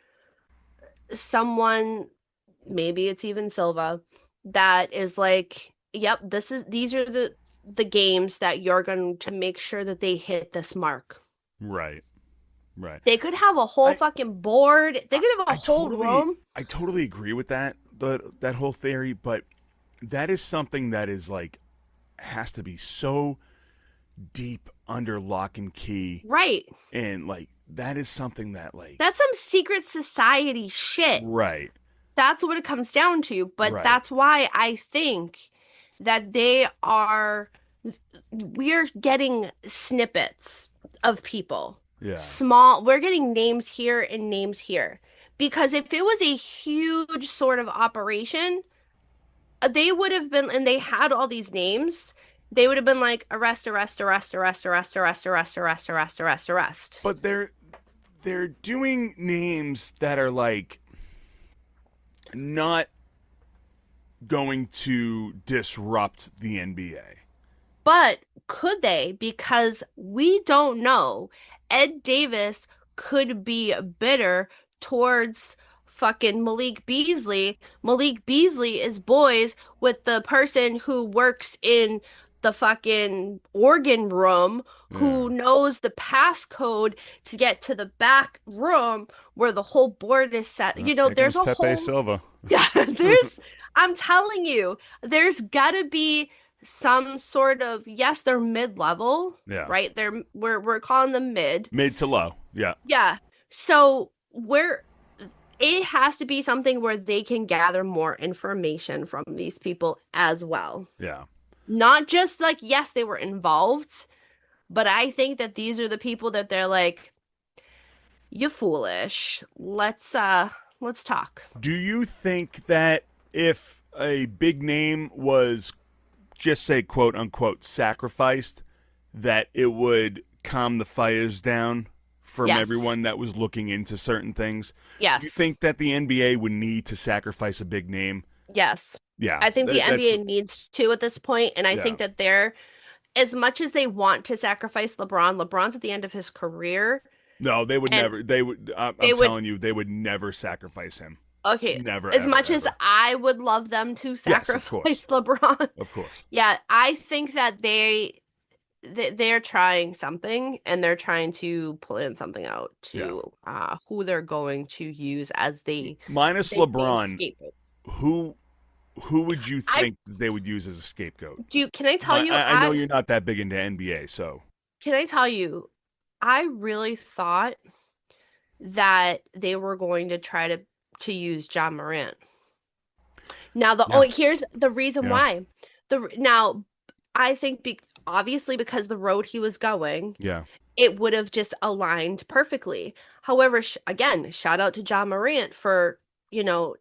someone, maybe it's even Silva, that is like, yep, these are the games that you're going to make sure that they hit this mark. Right. Right. They could have a whole I fucking board. They I, could have a I whole totally room. I totally agree with that whole theory, but that is something that is like has to be so deep under lock and key, Right. and like that is something that like That's some secret society shit. right. That's what it comes down to. But Right. that's why I think that we're getting snippets of people. Yeah. We're getting names here and names here. Because if it was a huge sort of operation, they would have been, and they had all these names, they would have been like arrest, arrest, arrest, arrest, arrest, arrest, arrest, arrest, arrest, arrest, arrest. But they're doing names that are like not going to disrupt the NBA. But could they? Because we don't know. Ed Davis could be bitter towards fucking Malik Beasley. Malik Beasley is boys with the person who works in the fucking organ room Yeah. who knows the passcode to get to the back room where the whole board is set. Here There's comes a Pepe whole Silva. yeah, I'm telling you, there's gotta be some sort of, yes, they're mid-level, Yeah. right? We're calling them mid. Mid to low. Yeah. Yeah. So it has to be something where they can gather more information from these people as well. Yeah. Not just like, yes, they were involved, but I think that these are the people that they're like, you foolish. Let's talk. Do you think that if a big name was just say quote unquote sacrificed, that it would calm the fires down from Yes. everyone that was looking into certain things? You Yes. think that the NBA would need to sacrifice a big name? Yes. Yeah, I think the that's NBA needs to at this point, and I yeah. think that they're as much as they want to sacrifice LeBron's at the end of his career, No, they would and never. They would. they I'm would telling you, they would never sacrifice him. okay, Never, as ever, much as ever. I would love them to Yes, of course, sacrifice LeBron, of course. yeah, I think that they're trying something and they're trying to plan something out Yeah. to who they're going to use as Minus the main LeBron, scapegoat. who who would you I think they would use as a scapegoat? can I tell you I know you're not that big into NBA, so can I tell you I really thought that they were going to try to use John Morant. Now yeah, here's the reason yeah, why. Now I think obviously because the road he was going, yeah, it would have just aligned perfectly. However, again, shout out to John Morant for,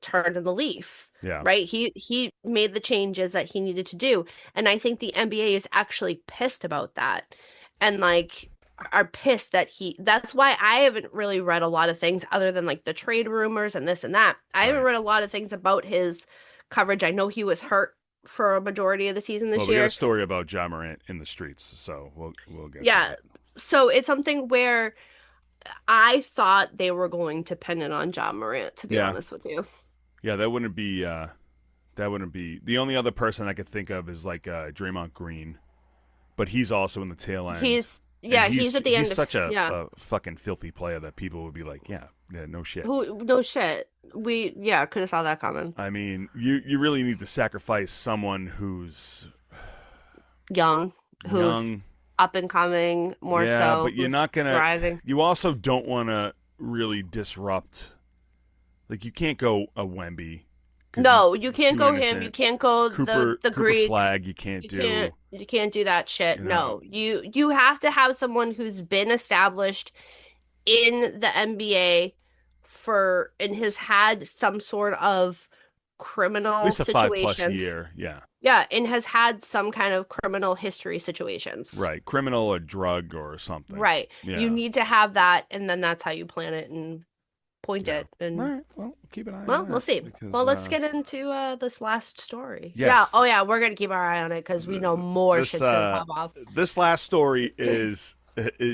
turning the leaf, yeah. right? He made the changes that he needed to do, and I think the NBA is actually pissed about that. And like are pissed that that's why I haven't really read a lot of things other than like the trade rumors and this and that. I haven't Right. read a lot of things about his coverage. I know he was hurt for a majority of the season Well, this we got a year. story about Ja Morant in the streets, so we'll get to Yeah. that. So it's something where I thought they were going to pin it on John Morant, to be Yeah, honest with you. yeah, that wouldn't be the only other person I could think of is like Draymond Green, but he's also in the tail end, and He's at the he's end of, such yeah. a fucking filthy player that people would be like, yeah, yeah, no shit. No shit. Yeah, could have saw that coming. I mean, you really need to sacrifice someone who's Young, who's young, up and coming, more yeah, so, but you're who's not gonna. thriving. You also don't want to really disrupt. Like you can't go a Wemby because No, you can't too go him. You innocent. can't go the Cooper Greek. Flag you can't do. You can't do that shit. You know, No. You have to have someone who's been established in the NBA for and has had some sort of at criminal least a 5+ situations. year. Yeah, Yeah, and has had some kind of criminal history situations. right. Criminal or drug or something. Right. You Yeah, need to have that, and then that's how you plan it and point yeah. it. All And right. Well, keep an eye well, on we'll that see. because Well, let's get into this last story. Yeah. yes, Oh, yeah. We're gonna keep our eye on it because we know more this shit's gonna pop off. this last story is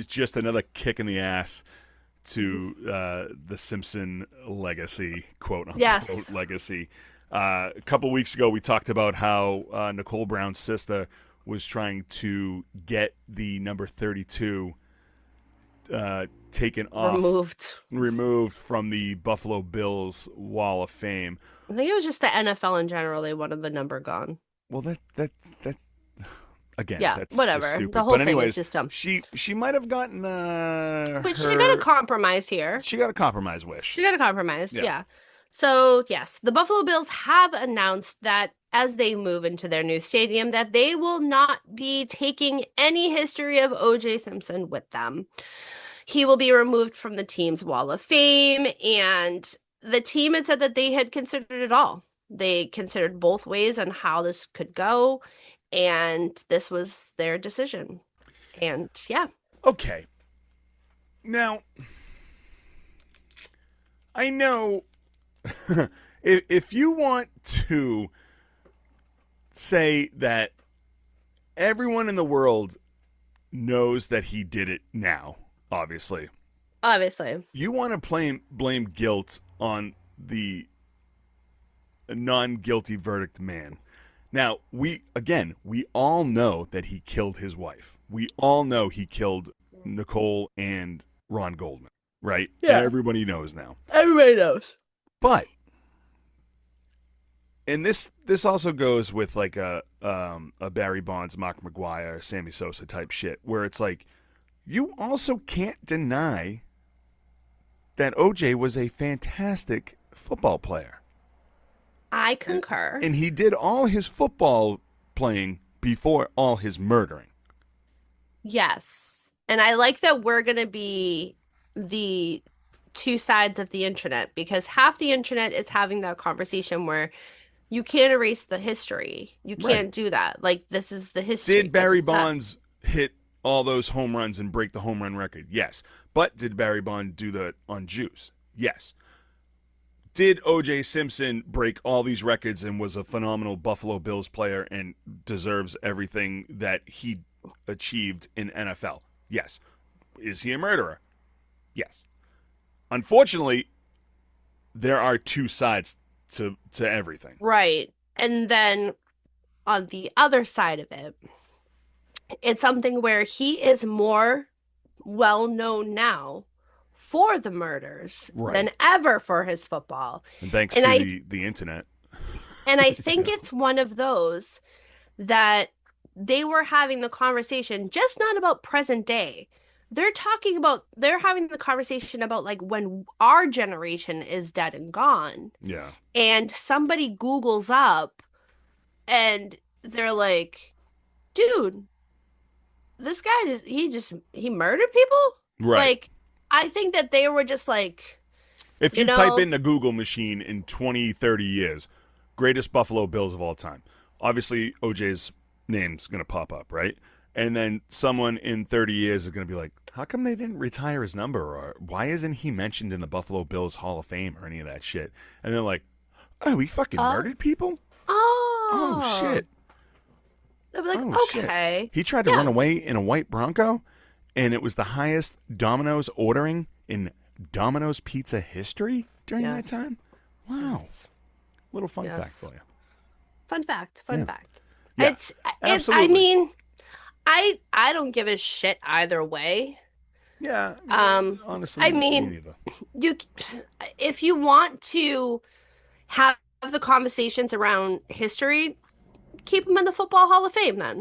just another kick in the ass to the Simpson legacy, quote unquote Yes. legacy. A couple weeks ago, we talked about how Nicole Brown's sister was trying to get the number 32 taken off, Removed. removed from the Buffalo Bills Wall of Fame. I think it was just the NFL in general. They wanted the number gone. Well, that again, Yeah, that's just whatever. stupid. The whole But thing is anyways, just dumb. she might have gotten But she got a her compromise here. she got a compromise wish. She got a compromise, Yeah. yeah. So, yes, the Buffalo Bills have announced that as they move into their new stadium, that they will not be taking any history of O.J. Simpson with them. He will be removed from the team's Wall of Fame, and the team had said that they had considered it all. They considered both ways on how this could go, and this was their decision. And yeah, Okay. Now, I know if you want to say that everyone in the world knows that he did it now, obviously, obviously. you want to blame guilt on the non-guilty verdict man. Now, we all know that he killed his wife. We all know he killed Nicole and Ron Goldman, right? Yeah. Everybody knows now. Everybody knows. But and this also goes with like a Barry Bonds, Mark McGuire, Sammy Sosa type shit, where it's like you also can't deny that OJ was a fantastic football player. I concur. And he did all his football playing before all his murdering. Yes. And I like that we're going to be the two sides of the internet because half the internet is having that conversation where you can't erase the history. You can't Right. do that. Like, this is the history. Did Barry That's Bonds hit all those home runs and break the home run record? Yes. But did Barry Bonds do that on juice? Yes. Did O.J. Simpson break all these records and was a phenomenal Buffalo Bills player and deserves everything that he achieved in NFL? Yes. Is he a murderer? Yes. Unfortunately, there are two sides to everything. right. And then on the other side of it, it's something where he is more well known now for the murders Right. than ever for his football. And thanks And to the internet. And I think it's one of those that they were having the conversation just not about present day. They're having the conversation about like when our generation is dead and gone. Yeah. And somebody Googles up and they're like, dude, this guy he murdered people? Right. Like, I think that they were just like, If you you know, type in the Google machine in 20, 30 years, greatest Buffalo Bills of all time, obviously OJ's name's going to pop up, right? And then someone in 30 years is going to be like, how come they didn't retire his number? Or why isn't he mentioned in the Buffalo Bills Hall of Fame or any of that shit? And they're like, oh, he fucking murdered people? Oh oh, shit. I'd be like, Oh shit. okay, He tried to run yeah, away in a white Bronco, and it was the highest Domino's ordering in Domino's pizza history during that yes, time. Wow. yes, Little fun fact yes. for you. Fun fact, fun Yeah. fact. Yeah. I Absolutely. mean, I don't give a shit either way. Yeah. I Honestly, me mean, neither. you, if you want to have the conversations around history, keep him in the Football Hall of Fame then.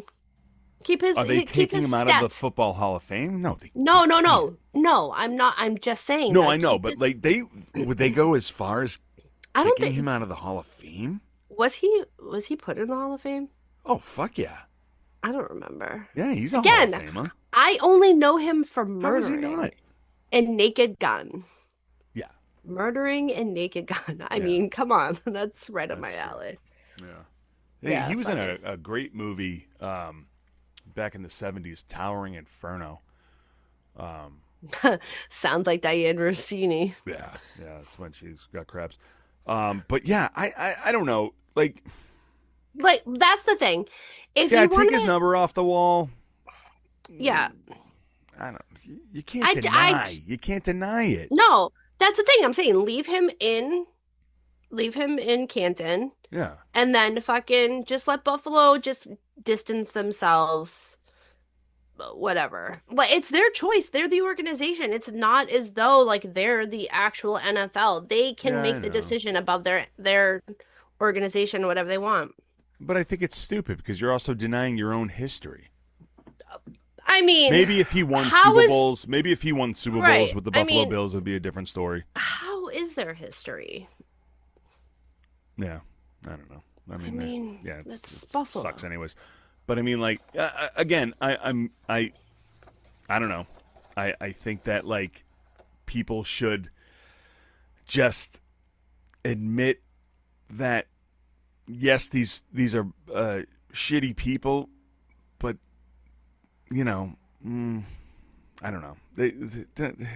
Are they Keep taking his him out of the stats. Football Hall of Fame? No, they No, no, can't. no. No, I'm not. I'm just saying No, I that know, keep but his like they would they go as far as I don't kicking him think out of the Hall of Fame? was he put in the Hall of Fame? Oh fuck yeah. I don't remember. Yeah, he's a Hall of Again, Famer. I only know him for How is he murdering not? and Naked Gun. Yeah, Murdering and Naked Gun. I yeah, mean, come on. That's right up that's my true. alley. Yeah. Yeah, He was in funny. a great movie back in the 70s, Towering Inferno. Um, Sounds like Dianna Russini. yeah, yeah, that's when she's got crabs. But yeah, I don't know. Like, Like, that's the thing. If yeah, you take want his to, number off the wall. yeah, I don't. You can't I, deny. You can't deny it. no, that's the thing. I'm saying leave him in Canton, Yeah. and then fucking just let Buffalo just distance themselves. Whatever. Like it's their choice. They're the organization. It's not as though like they're the actual NFL. They can Yeah, I make the know. decision about their organization, whatever they want. But I think it's stupid because you're also denying your own history. I mean, Maybe if he won how Super is Bowls, maybe if he won Super Bowls right? with the I Buffalo mean, Bills, it'd be a different story. how is their history? Yeah, I don't know. I I mean, mean, yeah, that's it sucks Buffalo. anyways. But I mean, like, again, I don't know. I think that like people should just admit that yes, these are shitty people, but you know, I don't know.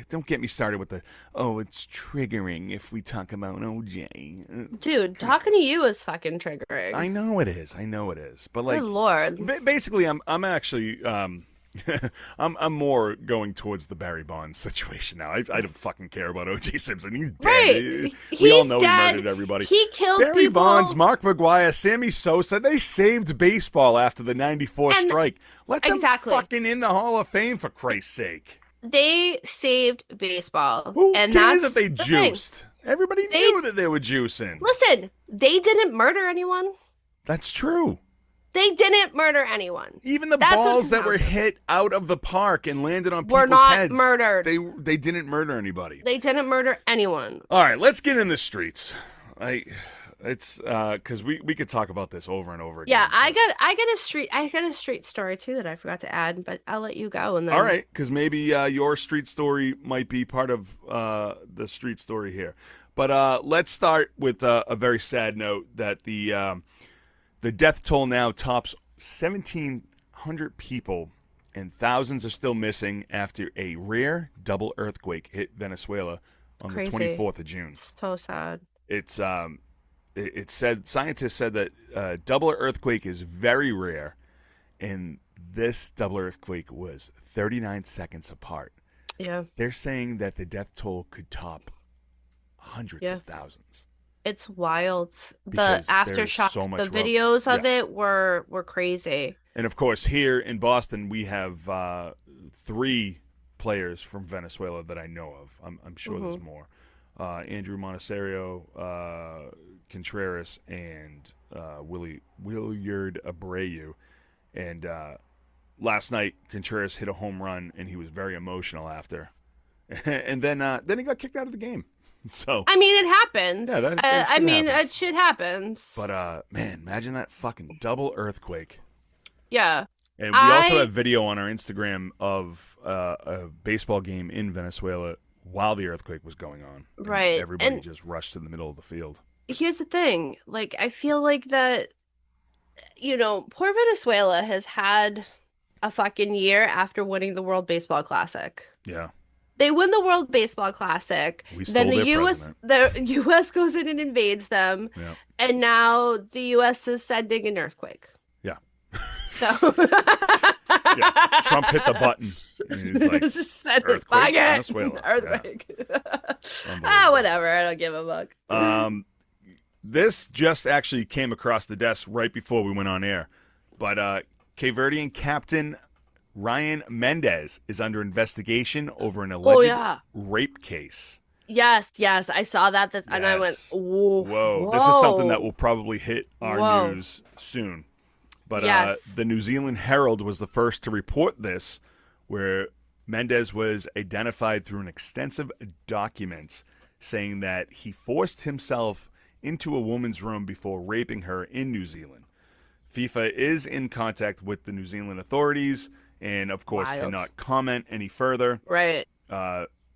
Don't get me started with the it's triggering if we talk about OJ. Dude, talking to you is fucking triggering. I know it is. I know it is. But Good like, Lord. basically, I'm actually I'm more going towards the Barry Bonds situation now. I don't fucking care about O.J. Simpson. He's Right. dead. We all He's know he dead. murdered everybody. He killed Barry Bonds, people. Mark McGuire, Sammy Sosa, they saved baseball after the 94 And strike. Let them exactly. fucking in the Hall of Fame, for Christ's sake. They saved baseball. Who And cares if that's they the thing. juiced? Everybody They knew that they were juicing. listen, they didn't murder anyone. That's true. They didn't murder anyone. Even the That's what balls it that comes were down to. hit out of the park and landed on Were people's not heads, murdered. they didn't murder anybody. They didn't murder anyone. All right, let's get in the streets. It's because we could talk about this over and over again. Yeah, I got a street story too that I forgot to add, but I'll let you go and then All right, because maybe your street story might be part of the street story here. But let's start with a very sad note that the death toll now tops 1,700 people, and thousands are still missing after a rare double earthquake hit Venezuela on crazy. the 24th of June. So sad. It said scientists said that double earthquake is very rare, and this double earthquake was 39 seconds apart. Yeah. They're saying that the death toll could top hundreds Yeah. of thousands. It's wild. The Because there's aftershock, so much the videos of yeah. it were crazy. And of course, here in Boston, we have 3 players from Venezuela that I know of. I'm sure there's more. Andrew Monasterio, Contreras, and Williard Abreu. And last night, Contreras hit a home run, and he was very emotional after. And then he got kicked out of the game. So I mean, it happens. Yeah, that I shit mean, happens. shit happens. But man, imagine that fucking double earthquake. Yeah. And we also have video on our Instagram of a baseball game in Venezuela while the earthquake was going on. And Right. everybody And just rushed to the middle of the field. here's the thing. Like, I feel like that, poor Venezuela has had a fucking year after winning the World Baseball Classic. Yeah. They win the World Baseball Classic. We Then stole their president. the US goes in and invades them, Yeah. and now the US is sending an earthquake. Yeah. So Yeah. Trump hit the button and he's like, it's just send it, earthquake, fuck it, Venezuela. earthquake. Yeah. Whatever. I don't give a fuck. This just actually came across the desk right before we went on air. But Cape Verdean captain Ryan Mendez is under investigation over an Oh alleged yeah. rape case. Yes, yes, I saw that, and I went, Yes. whoa, Whoa. This is something that whoa. will probably hit our Whoa. news soon. But Yes. the New Zealand Herald was the first to report this, where Mendez was identified through an extensive document saying that he forced himself into a woman's room before raping her in New Zealand. FIFA is in contact with the New Zealand authorities and, of course, Wild. cannot comment any further. Right.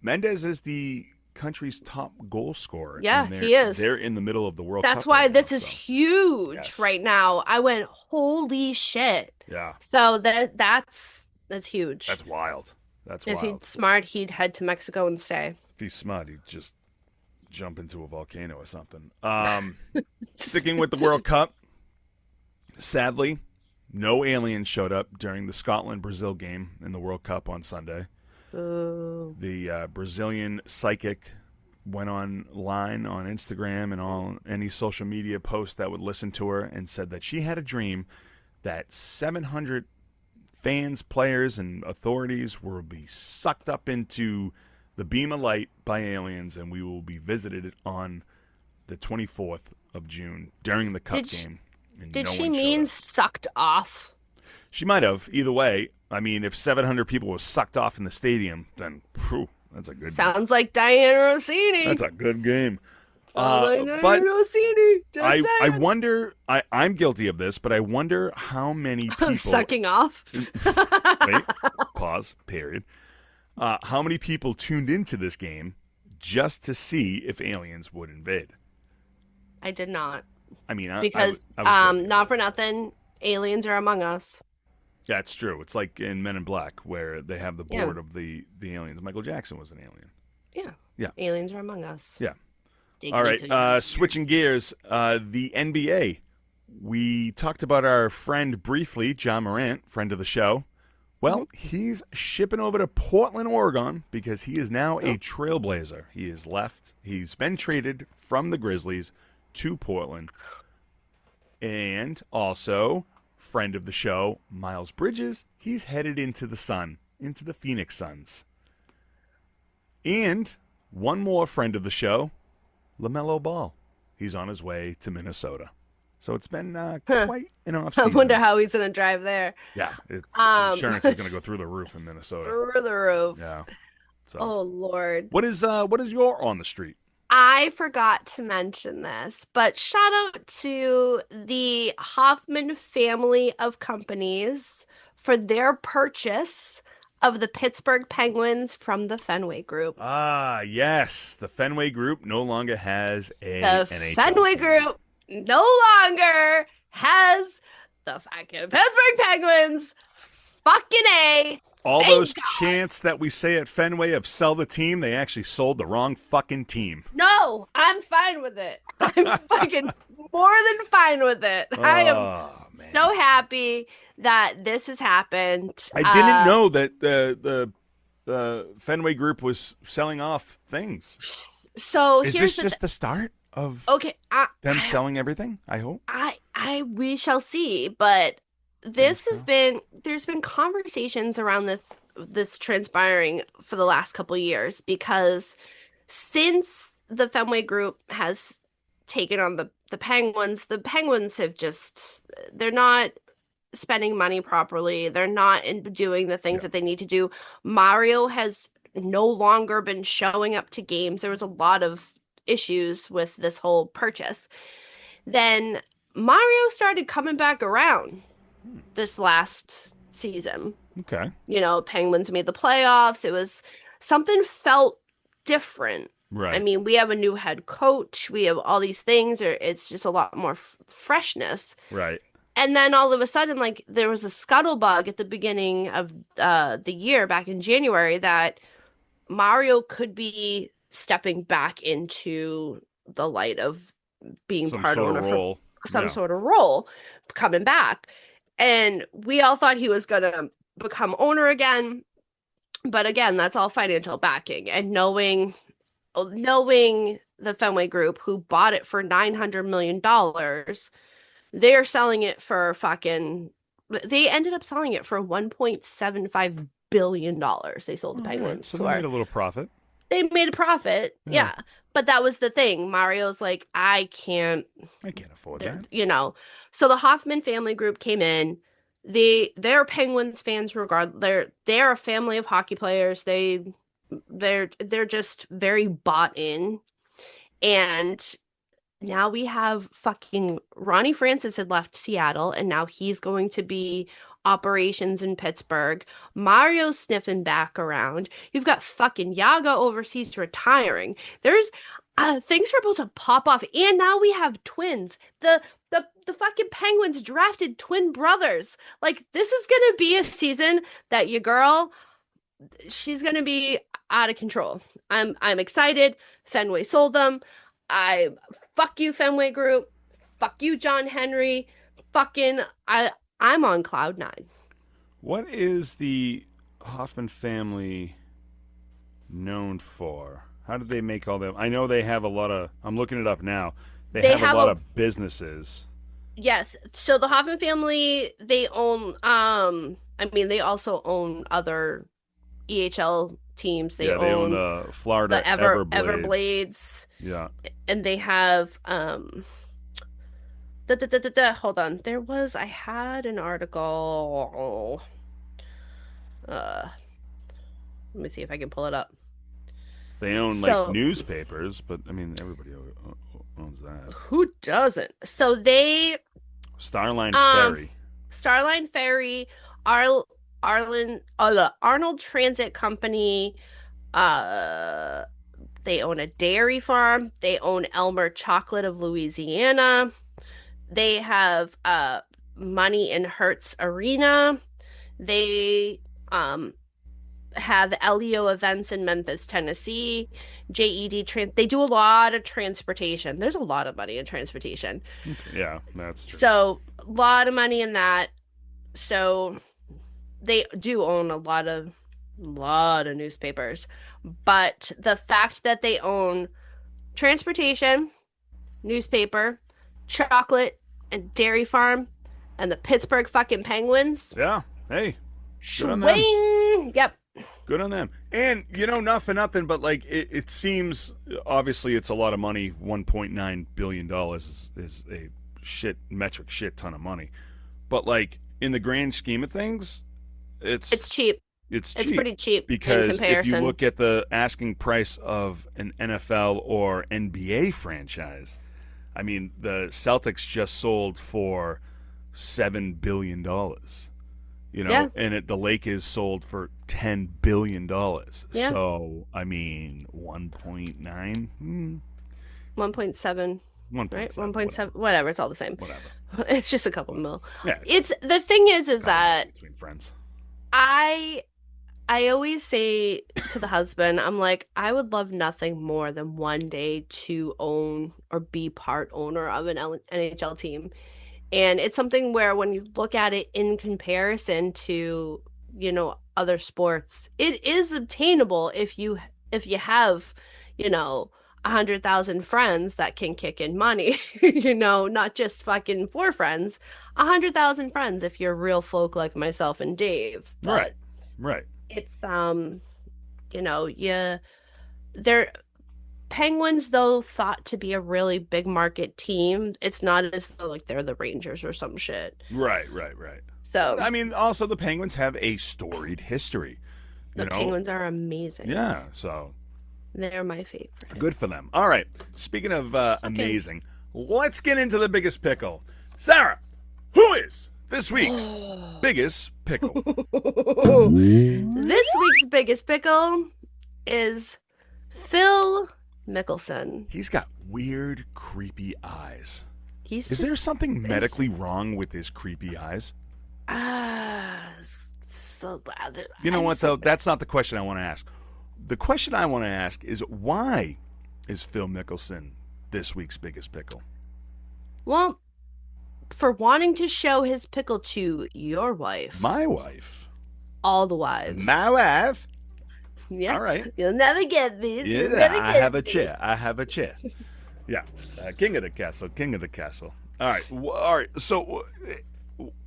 Mendez is the country's top goal scorer. Yeah, and he is. They're in the middle of the World Cup That's why right this now, is so. huge Yes. right now. I went, holy shit. Yeah, So that's huge. that's wild. That's If wild. he's smart, he'd head to Mexico and stay. If he's smart, he'd just jump into a volcano or something. Sticking with the World Cup, sadly, no aliens showed up during the Scotland-Brazil game in the World Cup on Sunday. Ooh. The Brazilian psychic went online on Instagram and all any social media post that would listen to her and said that she had a dream that 700 fans, players, and authorities will be sucked up into the beam of light by aliens, and we will be visited on the 24th of June during the Cup game. And Did no she one showed mean up. sucked off? She might have. Either way, I mean, if 700 people were sucked off in the stadium, then whew, that's a good. Sounds like Dianna Russini. That's a good game. Dianna But Russini. Just I saying. wonder. I'm guilty of this, but I wonder how many people. Sucking off. Wait, pause. Period. How many people tuned into this game just to see if aliens would invade? I did not. I mean, Because I was guilty. not for nothing, aliens are among us. Yeah, it's true. It's like in Men in Black where they have the Yeah. board of the aliens. Michael Jackson was an alien. Yeah. Yeah. Aliens are among us. Yeah. Dig All me right. till you- Switching gears, the NBA. We talked about our friend briefly, John Morant, friend of the show. Well, he's shipping over to Portland, Oregon, because he is now a trailblazer. He is left. He's been traded from the Grizzlies to Portland. And also, friend of the show, Miles Bridges, he's headed into the Sun, into the Phoenix Suns. And one more friend of the show, LaMelo Ball. He's on his way to Minnesota. So it's been quite an off I season. wonder how he's going to drive there. Yeah, it's, insurance is going to go through the roof in Minnesota. Through the roof. Yeah. So, Oh, Lord. what is your on the street? I forgot to mention this, but shout out to the Hoffman family of companies for their purchase of the Pittsburgh Penguins from the Fenway Group. Ah, yes. The Fenway Group no longer has a The NHL Fenway team. Group no longer has the fucking Pittsburgh Penguins. Fucking A. All Thank those God. chants that we say at Fenway of sell the team, they actually sold the wrong fucking team. No, I'm fine with it. I'm fucking more than fine with it. I am Oh, man. so happy that this has happened. I didn't know that the Fenway Group was selling off things. So Is here's this just the start of okay. them selling everything? I hope. We shall see, but this has been there's been conversations around this transpiring for the last couple years because since the Fenway Group has taken on the Penguins have just they're not spending money properly. They're not doing the things that they need to do. Mario has no longer been showing up to games. There was a lot of issues with this whole purchase. Then Mario started coming back around this last season. Okay. You know, Penguins made the playoffs. It was something felt different. Right. I mean, we have a new head coach. We have all these things. It's just a lot more freshness. Right. And then all of a sudden, like, there was a scuttlebug at the beginning of the year back in January that Mario could be stepping back into the light of being Some part sort of owner for role. some Yeah. sort of role, coming back. And we all thought he was gonna become owner again. But again, that's all financial backing. And knowing the Fenway Group who bought it for $900 million, they're selling it for fucking they ended up selling it for $1.75 billion. They sold the All right. Penguins So they for. made a little profit. They made a profit. Yeah. Yeah. But that was the thing. Mario's like, I can't, I can't afford they're, that. you know. So the Hoffman family group came in. They're Penguins fans regard they're a family of hockey players. They're just very bought in. And now we have fucking Ronnie Francis had left Seattle and now he's going to be operations in Pittsburgh. Mario's sniffing back around. You've got fucking Yaga overseas retiring. There's things are about to pop off. And now we have twins. The fucking Penguins drafted twin brothers. Like this is gonna be a season that your girl, she's gonna be out of control. I'm excited. Fenway sold them. I fuck you, Fenway Group. Fuck you, John Henry. Fucking I'm on cloud nine. What is the Hoffman family known for? How did they make all them? I know they have a lot of. I'm looking it up now. They They have a have lot a of businesses. yes. So the Hoffman family, they own I mean they also own other EHL teams. They Yeah, they own own the Florida the Everblades. Everblades Yeah, and they have hold on. I had an article. Uh, let me see if I can pull it up. they own like So, newspapers, but I mean everybody owns that. who doesn't? So they Starline um Ferry. Starline Ferry, Ar Arnold Transit Company, uh they own a dairy farm. They own Elmer Chocolate of Louisiana. They have money in Hertz Arena. They um have LEO events in Memphis, Tennessee. They do a lot of transportation. There's a lot of money in transportation. Okay, yeah, that's true. So, a lot of money in that. So, they do own a lot of newspapers. But the fact that they own transportation, newspaper, chocolate, and dairy farm, and the Pittsburgh fucking Penguins, Yeah. Hey, good on them. swing. Yep. Good on them. And not for nothing, but like it seems obviously it's a lot of money. $1.9 billion is a metric shit ton of money. But like in the grand scheme of things, It's cheap. it's It's cheap pretty cheap in because if you comparison. look at the asking price of an NFL or NBA franchise, I mean the Celtics just sold for $7 billion. Yeah. And the lake is sold for $10 billion. Yeah. So, I mean, 1.9, 1.7, right? 1.7, 1.7, whatever, it's all the same. whatever. It's just a couple mil. Yeah, It's the thing is that between friends. I I always say to the husband, I'm like, I would love nothing more than one day to own or be part owner of an NHL team. And it's something where when you look at it in comparison to, other sports, it is obtainable if you have, you know, 100,000 friends that can kick in money, not just fucking four friends, 100,000 friends if you're real folk like myself and Dave. Right. But Right. it's they're Penguins though thought to be a really big market team. It's not as though like they're the Rangers or some shit. Right. Right. Right. So I mean, also the Penguins have a storied history. the Penguins are amazing. Yeah. So They're my favorite. good for them. All right. Speaking of amazing, let's get into the biggest pickle. Sarah, who is this week's biggest pickle? This week's biggest pickle is Phil Mickelson. He's got weird, creepy eyes. Is there something medically wrong with his creepy eyes? Ah, so bad. You know what, though? That's not the question I want to ask. the question I want to ask is why is Phil Mickelson this week's biggest pickle? Well, for wanting to show his pickle to your wife, My wife. all the wives. My wife. Yeah, All right. you'll never get this. You'll Yeah, never I get have a this. chair. I have a chair. Yeah, king of the castle. King of the castle. All right. All right. So,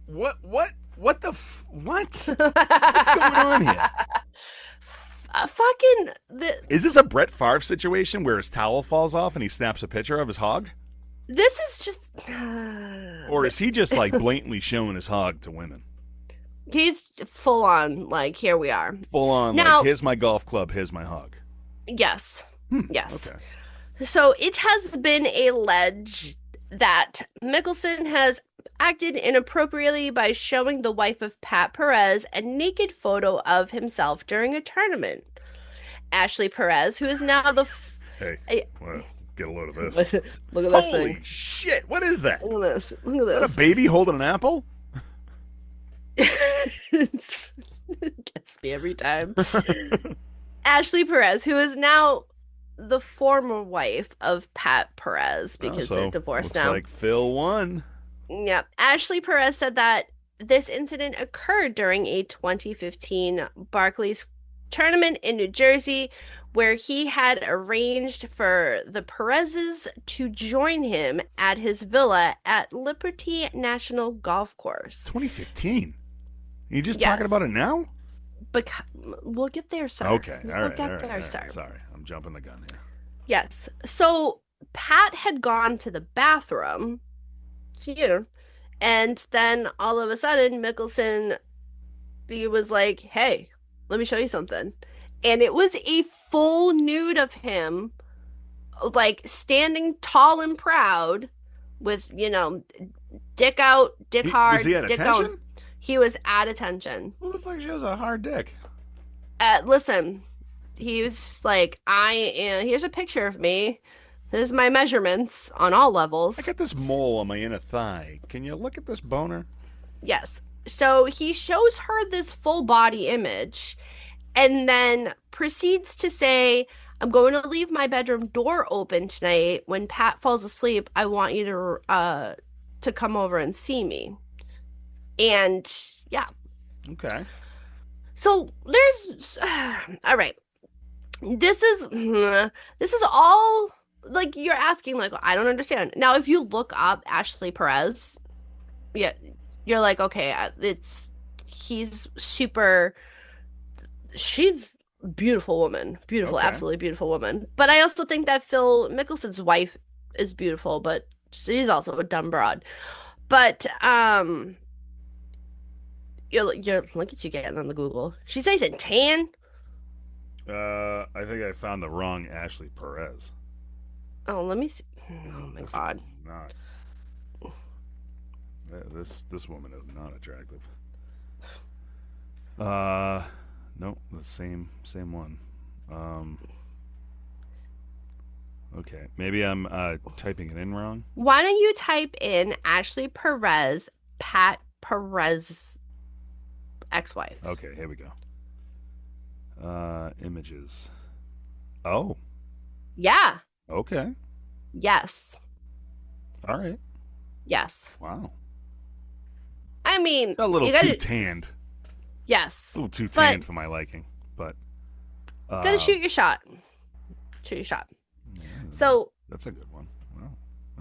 what the what? What's going on here? Fucking the Is this a Brett Favre situation where his towel falls off and he snaps a picture of his hog? this is just Or is he just like blatantly showing his hog to women? he's full on like here we are. Full on, Now, like, here's my golf club, here's my hog. yes. Yes. Okay. So it has been alleged that Mickelson has acted inappropriately by showing the wife of Pat Perez a naked photo of himself during a tournament. Ashley Perez, who is now the Hey, I- well, get a load of this. look at this Holy thing. shit, what is that? Look at this. Look at Is that this. a baby holding an apple? It gets me every time. Ashley Perez, who is now the former wife of Pat Perez because they're divorced looks now. like Phil won. Yeah. Ashley Perez said that this incident occurred during a 2015 Barclays tournament in New Jersey where he had arranged for the Perezes to join him at his villa at Liberty National Golf Course. 2015. You just Yes. talking about it now? Because we'll get there, sir. Okay, all right. We'll get all right, there, all right. sir. Sorry, I'm jumping the gun here. Yes. So Pat had gone to the bathroom, and then all of a sudden Mickelson, he was like, "Hey, let me show you something," and it was a full nude of him, like standing tall and proud, with dick out, dick hard, Was he at dick attention? out. He was at attention. Who the fuck shows a hard dick? Listen, he was like, here's a picture of me. This is my measurements on all levels. I got this mole on my inner thigh. Can you look at this boner? Yes. So he shows her this full body image and then proceeds to say, I'm going to leave my bedroom door open tonight. When Pat falls asleep, I want you to come over and see me. And yeah. Okay. So there's all right. This is all like you're asking like I don't understand. Now if you look up Ashley Perez, yeah, you're like okay, he's super she's a beautiful woman. Beautiful, Okay. absolutely beautiful woman. But I also think that Phil Mickelson's wife is beautiful, but she's also a dumb broad. But you're look at you getting on the Google. She says in tan. I think I found the wrong Ashley Perez. Oh, let me see. Oh my God. Not. This woman is not attractive. No, the same one. Okay, maybe I'm typing it in wrong. Why don't you type in Ashley Perez, Pat Perez, ex-wife? Okay, here we go. Images. Oh, Yeah. okay. Yes. All right. Yes. Wow. I mean, A little you too gotta, tanned. yes. A little too But- tanned for my liking. But Gotta shoot your shot. Shoot your shot. So, that's a good one. Wow.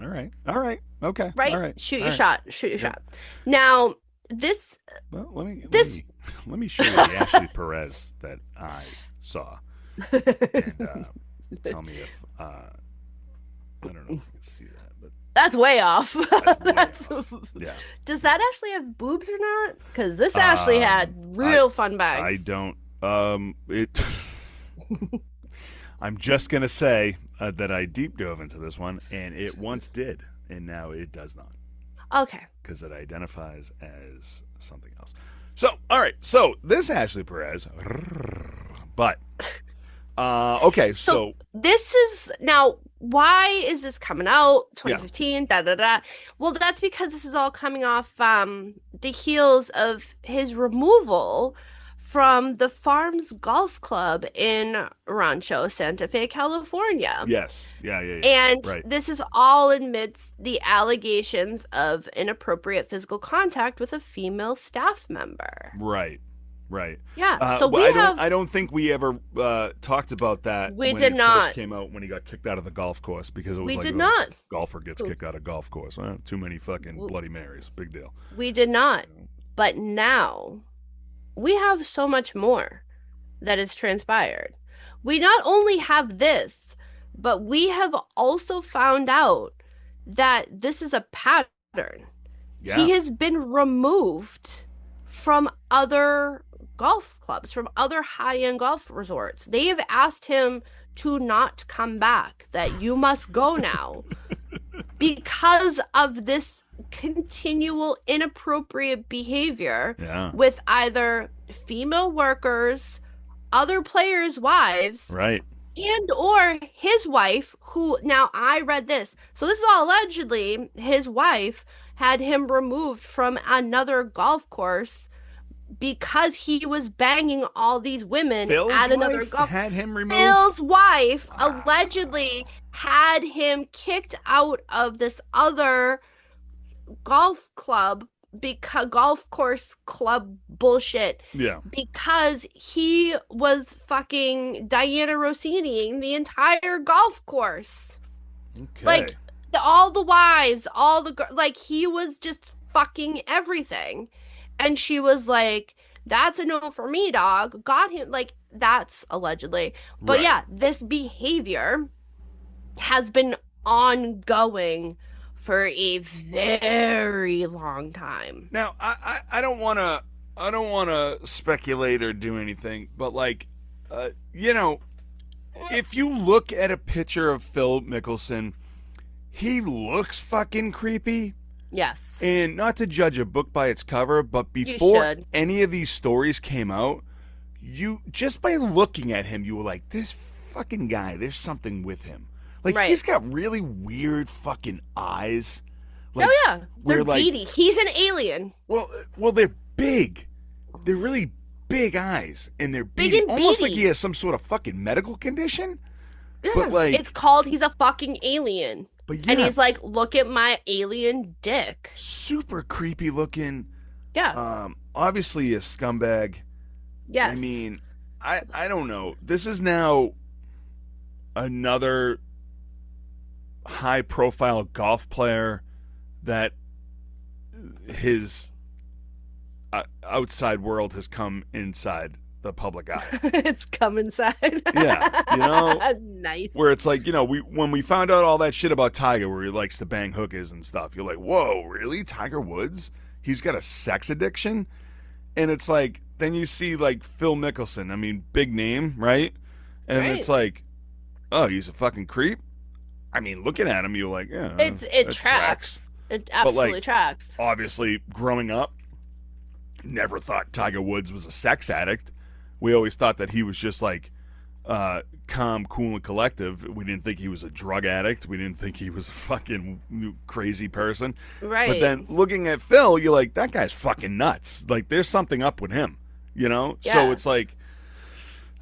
All right. All right. Okay. right? All right. Shoot All your right. shot. Shoot your Yeah. shot. Now, this Well, This- let me show you the Ashley Perez that I saw, and tell me if I don't know if you can see that, but that's way off. that's way off. Yeah, Does that actually have boobs or not? Because this Ashley had real fun bags. I don't. It. I'm just gonna say that I deep dove into this one, and it once did, and now it does not, Okay. because it identifies as something else. So, all right. So this Ashley Perez, but okay. So This is now, why is this coming out? 2015, da da da. Well, that's because this is all coming off the heels of his removal from the Farms Golf Club in Rancho Santa Fe, California. Yes. Yeah. Yeah. Yeah. And Right. this is all amidst the allegations of inappropriate physical contact with a female staff member. Right. Right. Yeah, so But we have, I don't think we ever talked about that we when did it first not. came out, when he got kicked out of the golf course, because it was We like, did oh, not. golfer gets kicked out of golf course. Too many fucking Bloody Marys. Big deal. We did not. But now we have so much more that has transpired. We not only have this, but we have also found out that this is a pattern. Yeah. He has been removed from other golf clubs, from other high-end golf resorts. They have asked him to not come back, that you must go now because of this continual inappropriate behavior Yeah. with either female workers, other players' wives, Right. and or his wife, who now I read this. So this is all allegedly his wife had him removed from another golf course because he was banging all these women Phil's at another wife golf. had him removed. Phil's wife allegedly had him kicked out of this other golf club, because golf course club bullshit, Yeah. because he was fucking Dianna Russini the entire golf course. Okay. Like all the wives, all the like he was just fucking everything. And she was like, that's a no for me, dog. Got him. Like, that's allegedly. But Right. yeah, this behavior has been ongoing for a very long time. Now, I don't want to speculate or do anything, but like, you know, if you look at a picture of Phil Mickelson, he looks fucking creepy. Yes. And not to judge a book by its cover, but You before should. any of these stories came out, you just by looking at him, you were like, this fucking guy, there's something with him. Like, Right. he's got really weird fucking eyes. Like, Oh yeah, where, they're like, beady. He's an alien. well, they're big. They're really big eyes, and they're Big beady. and Almost like beady. he has some sort of fucking medical condition. Yeah. But, like- It's called he's a fucking alien. But yeah, And he's like, look at my alien dick. super creepy looking. Yeah. Obviously a scumbag. Yes. I mean, I don't know. This is now another high profile golf player that his outside world has come inside the public eye. It's come inside. Yeah, you know? Nice. Where it's like, you know, when we found out all that shit about Tiger, where he likes to bang hookers and stuff, you're like, whoa, really? Tiger Woods? He's got a sex addiction? And it's like, then you see like Phil Mickelson. I mean, big name, right? And Right. it's like, oh, he's a fucking creep? I mean, looking at him, you're like, yeah. It that tracks. It absolutely like, tracks. Obviously, growing up, never thought Tiger Woods was a sex addict. We always thought that he was just like calm, cool, and collective. We didn't think he was a drug addict. We didn't think he was a fucking crazy person. Right. But then looking at Phil, you're like, that guy's fucking nuts. Like, there's something up with him, you know? Yeah. So it's like,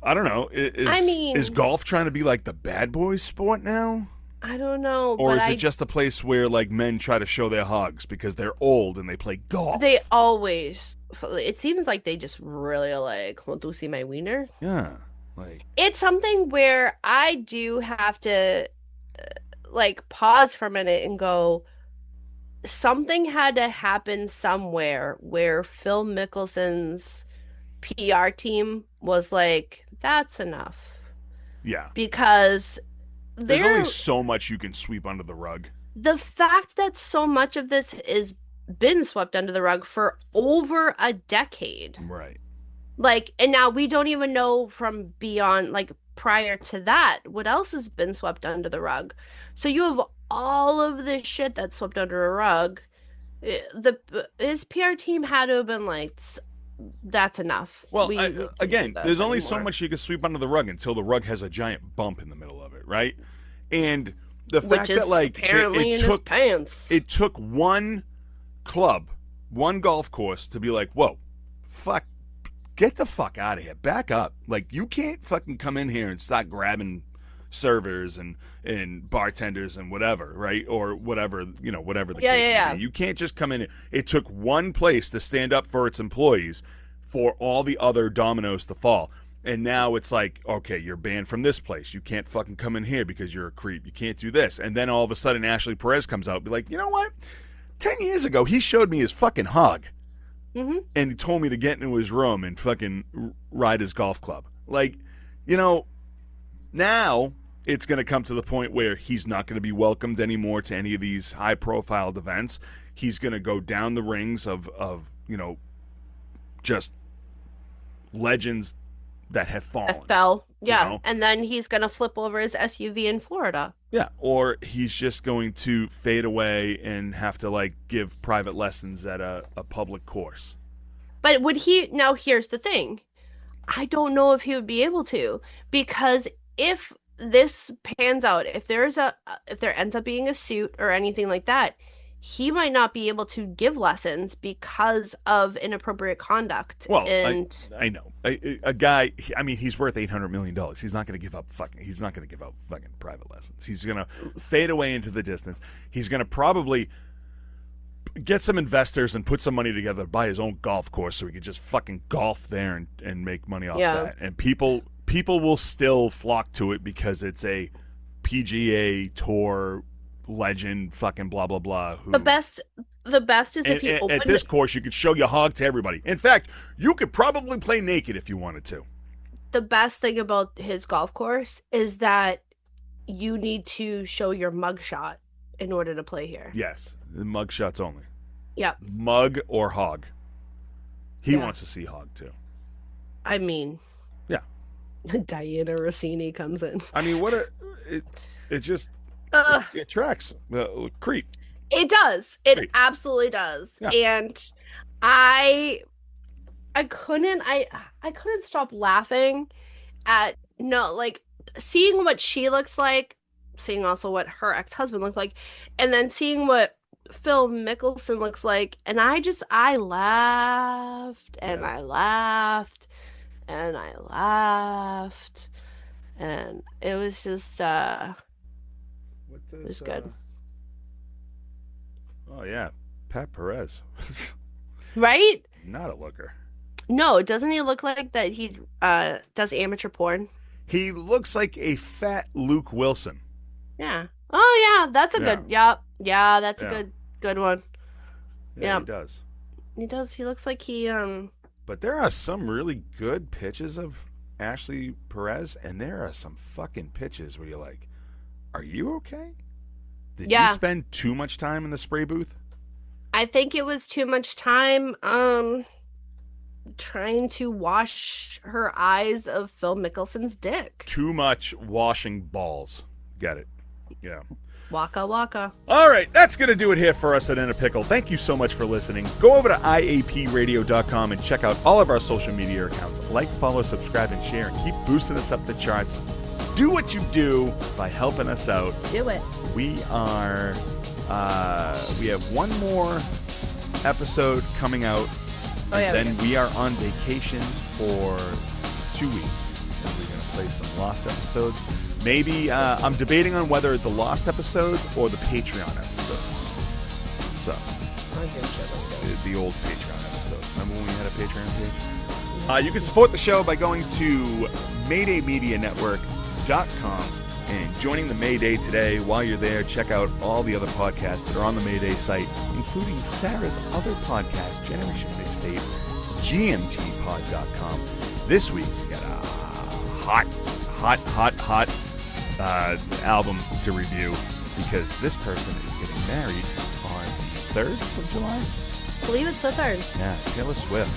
I don't know. Is mean- golf trying to be like the bad boys sport now? I don't know, Or but is it just a place where like men try to show their hogs because they're old and they play golf? they always, it seems like they just really like, want to see my wiener? Yeah. Like, It's something where I do have to like pause for a minute and go, something had to happen somewhere where Phil Mickelson's PR team was like, that's enough. yeah. Because There's they're only so much you can sweep under the rug. the fact that so much of this is been swept under the rug for over a decade. Right. Like, and now we don't even know from beyond, like, prior to that, what else has been swept under the rug. So you have all of this shit that's swept under a rug. His PR team had to have been like, that's enough. Well, We can't do again, this there's only so anymore." much you can sweep under the rug until the rug has a giant bump in the middle of it, right? And the Which fact is that like apparently it in his took pants. it took one club, one golf course to be like, whoa, fuck, get the fuck out of here. Back up. Like, you can't fucking come in here and start grabbing servers and bartenders and whatever, right? Or whatever, whatever the case may be. You can't just come in. It took one place to stand up for its employees for all the other dominoes to fall. And now it's like, okay, you're banned from this place. You can't fucking come in here because you're a creep. You can't do this. And then all of a sudden, Ashley Perez comes out and be like, you know what? 10 years ago, he showed me his fucking hog. Mm-hmm. And he told me to get into his room and fucking ride his golf club. Like, now it's going to come to the point where he's not going to be welcomed anymore to any of these high-profile events. He's going to go down the rings of just legends that have fallen. Fell. Yeah. And then he's going to flip over his SUV in Florida. Yeah. Or he's just going to fade away and have to, give private lessons at a public course. But would he... Now, here's the thing. I don't know if he would be able to. Because if this pans out, if there ends up being a suit or anything like that, he might not be able to give lessons because of inappropriate conduct. Well, I know. A guy, he's worth $800 million. He's not going to give up fucking private lessons. He's going to fade away into the distance. He's going to probably get some investors and put some money together to buy his own golf course so he could just fucking golf there and make money off that. And people will still flock to it because it's a PGA Tour legend, fucking blah blah blah. The best is if he opened at this course, you could show your hog to everybody. In fact, you could probably play naked if you wanted to. The best thing about his golf course is that you need to show your mugshot in order to play here. Yes, mug shots only. Yep. Mug or hog. He wants to see hog too. Yeah. Dianna Russini comes in. It just it tracks creep. It does. It absolutely does. Yeah. And I couldn't stop laughing at seeing what she looks like, seeing also what her ex-husband looks like, and then seeing what Phil Mickelson looks like, and I laughed and I laughed and I laughed, and it was just it was good. Oh yeah, Pat Perez. Right? Not a looker. No, doesn't he look like that he does amateur porn? He looks like a fat Luke Wilson. Yeah. Oh yeah, that's a good. Yeah, that's a good one. Yeah, he does. He does. He looks like he But there are some really good pitches of Ashley Perez, and there are some fucking pitches where you're like, "Are you okay? Did you spend too much time in the spray booth?" I think it was too much time trying to wash her eyes of Phil Mickelson's dick. Too much washing balls. Get it. Yeah. Waka waka. All right, that's going to do it here for us at In A Pickle. Thank you so much for listening. Go over to iapradio.com and check out all of our social media accounts. Like, follow, subscribe, and share, and keep boosting us up the charts. Do what you do by helping us out. Do it. We have one more episode coming out. Oh, yeah. Then we are on vacation for 2 weeks. And we're going to play some Lost episodes. Maybe, I'm debating on whether the Lost episodes or the Patreon episodes. So, the old Patreon episodes. Remember when we had a Patreon page? You can support the show by going to MaydayMediaNetwork.com and joining the Mayday today. While you're there, check out all the other podcasts that are on the Mayday site, including Sarah's other podcast, Generation Mixtape, GMTpod.com. This week, we got a hot album to review because this person is getting married on the 3rd of July. I believe it's the 3rd. Yeah, Taylor Swift.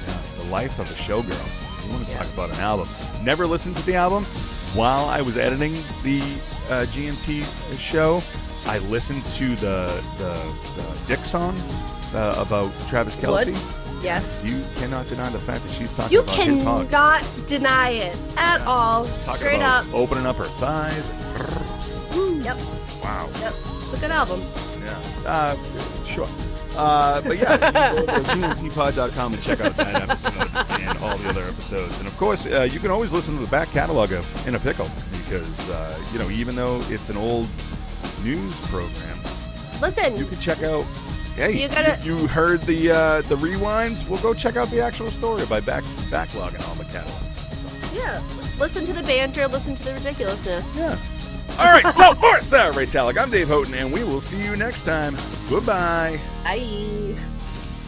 Yeah, the life of a showgirl. We want to talk about an album. Never listened to the album. While I was editing the GMT show, I listened to the Dick song about Travis Kelce. What? Yes. You cannot deny the fact that she's talking about his hog. You cannot deny it at all. Straight up. Opening up her thighs. Yep. Wow. Yep. It's a good album. Yeah. Sure. But yeah, you can go to zntpod.com and check out that episode and all the other episodes. And of course, you can always listen to the back catalog of In a Pickle because, even though it's an old news program, Listen, you can check out. Hey, you heard the rewinds? Well, go check out the actual story by backlogging all the catalogs. So. Yeah, listen to the banter, listen to the ridiculousness. Yeah. All right, so for Sarah Ray Talek, I'm Dave Houghton, and we will see you next time. Goodbye. Bye.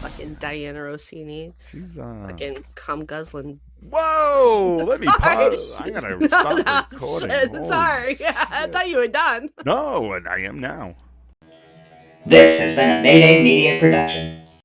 Fucking Dianna Russini. She's fucking cum guzzling. Whoa! Let me pause. I'm gonna stop recording. Sorry, I thought you were done. No, and I am now. This has been a Mayday Media production.